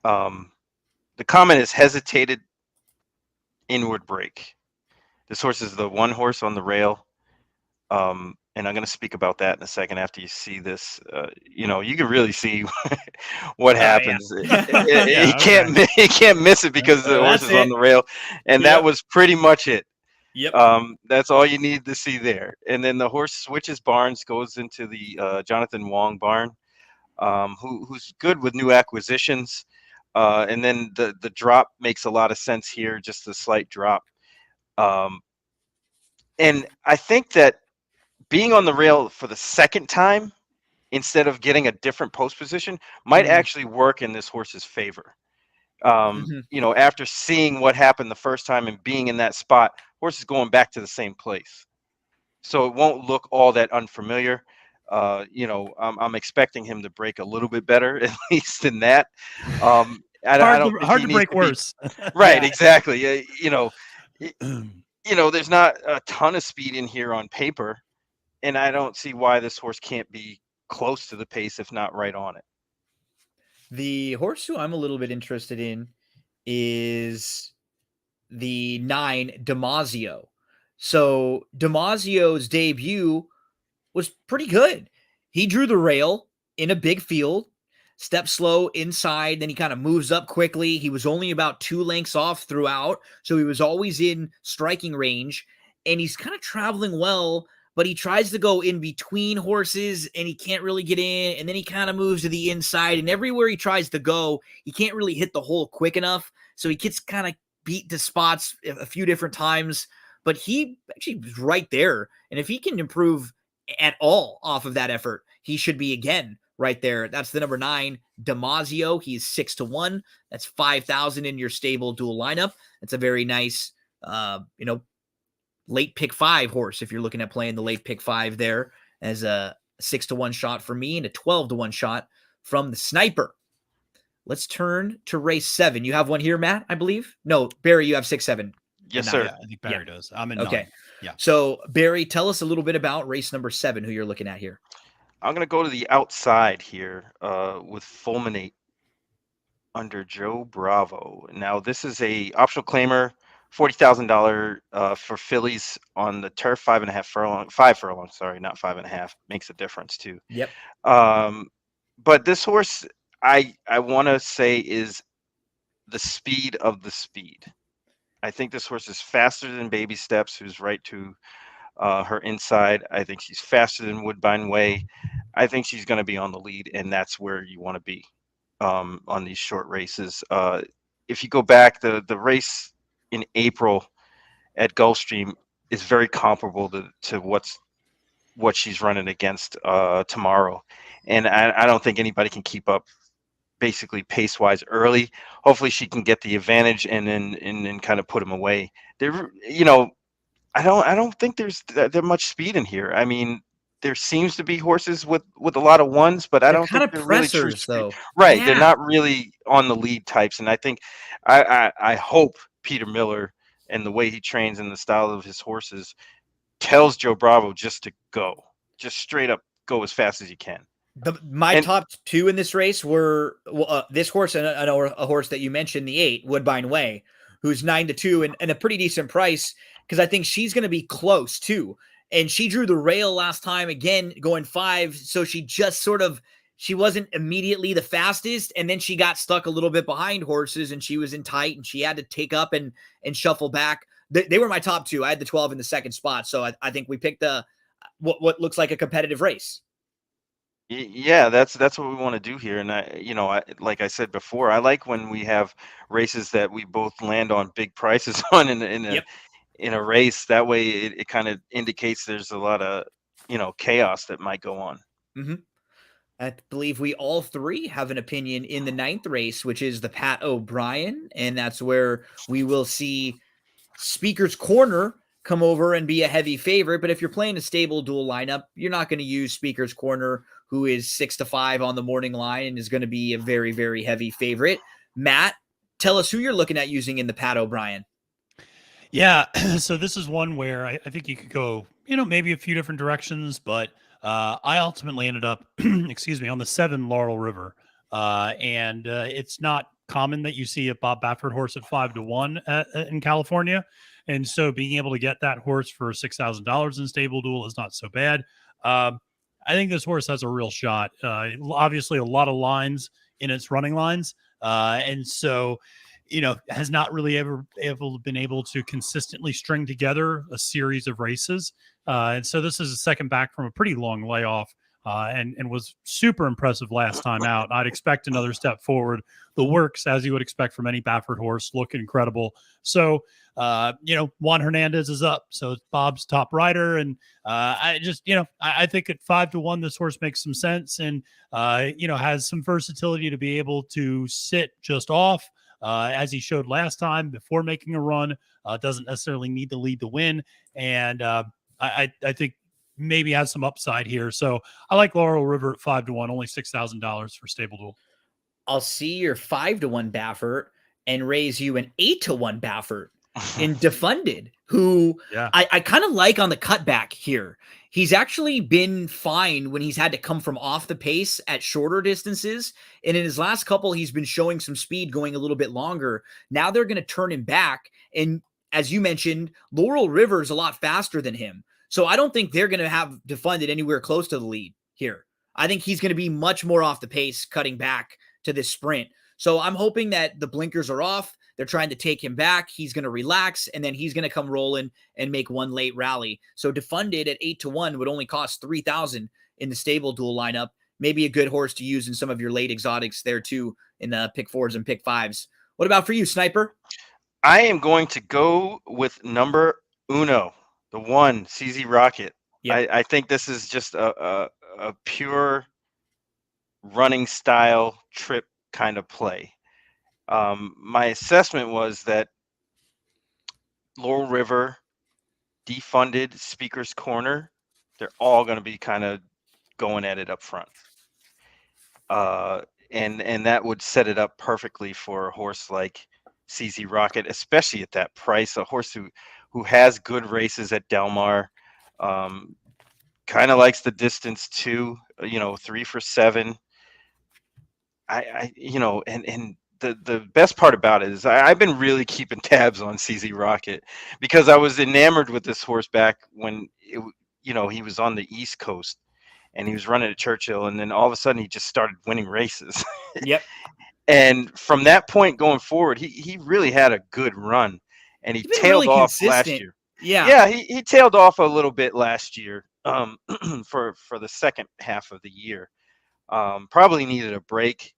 the comment is hesitated inward break. This horse is the 1 horse on the rail, and I'm going to speak about that in a second after you see this. You know, you can really see what happens. Yeah, He can't miss it because the horse That's is on it. the rail, and Yep. that was pretty much it. Yep. That's all you need to see there. And then the horse switches barns, goes into the Jonathan Wong barn, who's good with new acquisitions. And then the drop makes a lot of sense here, just a slight drop. And I think that being on the rail for the second time instead of getting a different post position might actually work in this horse's favor. You know, after seeing what happened the first time and being in that spot, horse is going back to the same place, so it won't look all that unfamiliar. You know, I'm expecting him to break a little bit better, at least in that. I don't think hard he to needs break to be worse. right. Exactly. You know, there's not a ton of speed in here on paper, and I don't see why this horse can't be close to the pace, if not right on it. The horse who I'm a little bit interested in is the 9 Damasio. So Damasio's debut was pretty good. He drew the rail in a big field, stepped slow inside, then he kind of moves up quickly. He was only about 2 lengths off throughout, so he was always in striking range, and he's kind of traveling well, but he tries to go in between horses and he can't really get in, and then he kind of moves to the inside, and everywhere he tries to go, he can't really hit the hole quick enough, so he gets kind of beat to spots a few different times, but he actually was right there, and if he can improve at all off of that effort, he should be again right there. That's the number 9, Damasio. He's 6-1. That's 5,000 in your stable dual lineup. It's a very nice, late pick 5 horse. If you're looking at playing the late pick 5 there as a 6-1 shot for me and a 12-1 shot from the sniper. Let's turn to race 7. You have one here, Matt, I believe. No, Barry, you have 6-7. Yes, sir. Yeah, I think Barry does. I'm in Okay. 9. Yeah. So Barry, tell us a little bit about race number 7, who you're looking at here. I'm going to go to the outside here with Fulminate under Joe Bravo. Now, this is a optional claimer, $40,000 for fillies on the turf, 5.5 furlong, 5 furlong, sorry, not 5.5. Makes a difference too. Yep. But this horse, I want to say, is the speed of the speed. I think this horse is faster than Baby Steps, who's right to her inside. I think she's faster than Woodbine Way. I think she's going to be on the lead, and that's where you want to be on these short races. If you go back, the race in April at Gulfstream is very comparable to what she's running against tomorrow, and I don't think anybody can keep up basically pace wise early. Hopefully she can get the advantage and then kind of put them away. There, I don't think there's that much speed in here. I mean, there seems to be horses with a lot of ones, but I don't think they're really true pressers, though. Right, Yeah. they're not really on the lead types, and I think I hope Peter Miller and the way he trains and the style of his horses tells Joe Bravo just to go, just straight up go as fast as you can. My top 2 in this race were this horse and a horse that you mentioned, the 8, Woodbine Way, who's 9-2 and a pretty decent price because I think she's going to be close too. And she drew the rail last time, again, going 5. So she just she wasn't immediately the fastest. And then she got stuck a little bit behind horses and she was in tight and she had to take up and shuffle back. They were my top 2. I had the 12 in the second spot. So I think we picked what looks like a competitive race. Yeah, that's what we want to do here. And I like I said before, I like when we have races that we both land on big prices on in a race. That way it kind of indicates there's a lot of, chaos that might go on. Mm-hmm. I believe we all 3 have an opinion in the 9th race, which is the Pat O'Brien. And that's where we will see Speaker's Corner come over and be a heavy favorite. But if you're playing a stable dual lineup, you're not going to use Speaker's Corner, who is 6-5 on the morning line and is going to be a very, very heavy favorite. Matt, tell us who you're looking at using in the Pat O'Brien. Yeah, so this is one where I think you could go, maybe a few different directions, but I ultimately ended up, on the 7 Laurel River. It's not common that you see a Bob Baffert horse at 5-1 in California. And so being able to get that horse for $6,000 in Stable Duel is not so bad. I think this horse has a real shot. Obviously, a lot of lines in its running lines. And so, has not really ever been able to consistently string together a series of races. And so this is a second back from a pretty long layoff. And was super impressive last time out. I'd expect another step forward. The works, as you would expect from any Baffert horse, look incredible. So, Juan Hernandez is up. So it's Bob's top rider. And I think at 5-1, this horse makes some sense and, has some versatility to be able to sit just off. As he showed last time before making a run, doesn't necessarily need to lead the win. And I think maybe has some upside here. So I like Laurel River at 5-1, only $6,000 for Stable Duel. I'll see your 5-1 Baffert and raise you an 8-1 Baffert in Defunded, who I kind of like on the cutback here. He's actually been fine when he's had to come from off the pace at shorter distances. And in his last couple, he's been showing some speed going a little bit longer. Now they're going to turn him back. And as you mentioned, Laurel River is a lot faster than him. So I don't think they're going to have Defunded anywhere close to the lead here. I think he's going to be much more off the pace, cutting back to this sprint. So I'm hoping that the blinkers are off. They're trying to take him back. He's going to relax, and then he's going to come rolling and make one late rally. So Defunded at 8-1 would only cost $3,000 in the Stable Duel lineup. Maybe a good horse to use in some of your late exotics there too, in the pick 4s and pick 5s. What about for you, Sniper? I am going to go with number uno. The 1, CZ Rocket. Yep. I think this is just a pure running style trip kind of play. My assessment was that Laurel River, Defunded, Speaker's Corner, they're all going to be kind of going at it up front. And that would set it up perfectly for a horse like CZ Rocket, especially at that price, a horse who has good races at Del Mar, kind of likes the distance too, 3 for 7. And the best part about it is I've been really keeping tabs on CZ Rocket because I was enamored with this horse back when he was on the East Coast and he was running at Churchill, and then all of a sudden he just started winning races. Yep. And from that point going forward, he really had a good run. And he tailed really off last year. Yeah, he tailed off a little bit last year for the second half of the year. Probably needed a break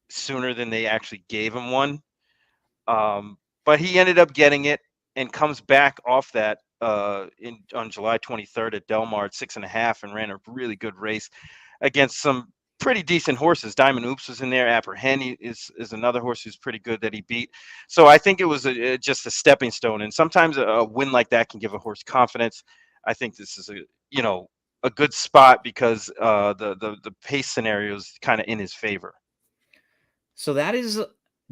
sooner than they actually gave him one. But he ended up getting it and comes back off that on July 23rd at Del Mar at 6.5 and ran a really good race against some pretty decent horses. Diamond Oops was in there. Apprehend is another horse who's pretty good that he beat. So I think it was just a stepping stone. And sometimes a win like that can give a horse confidence. I think this is a good spot because the pace scenario is kind of in his favor. So that is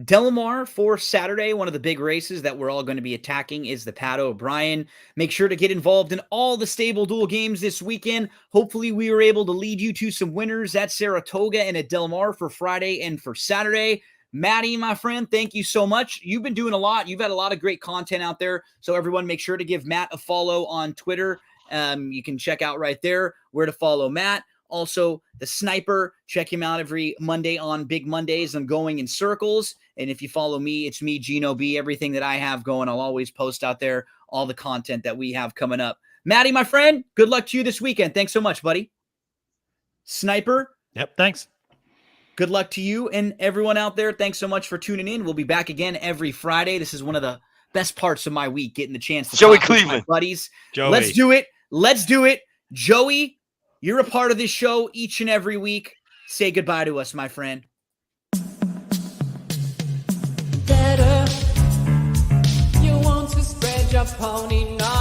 Del Mar for Saturday. One of the big races that we're all going to be attacking is the Pat O'Brien. Make sure to get involved in all the Stable Duel games this weekend. Hopefully we were able to lead you to some winners at Saratoga and at Del Mar for Friday and for Saturday. Maddie, my friend, thank you so much. You've been doing a lot. You've had a lot of great content out there. So everyone make sure to give Matt a follow on Twitter. You can check out right there where to follow Matt. Also, the Sniper, check him out every Monday on Big Mondays. I'm going in circles. And if you follow me, it's me, Gino B. Everything that I have going, I'll always post out there, all the content that we have coming up. Maddie, my friend, good luck to you this weekend. Thanks so much, buddy. Sniper. Yep, thanks. Good luck to you and everyone out there. Thanks so much for tuning in. We'll be back again every Friday. This is one of the best parts of my week, getting the chance to Joey talk with my buddies. Let's do it. Let's do it. Joey, you're a part of this show each and every week. Say goodbye to us, my friend. Better, you want to spread your pony, not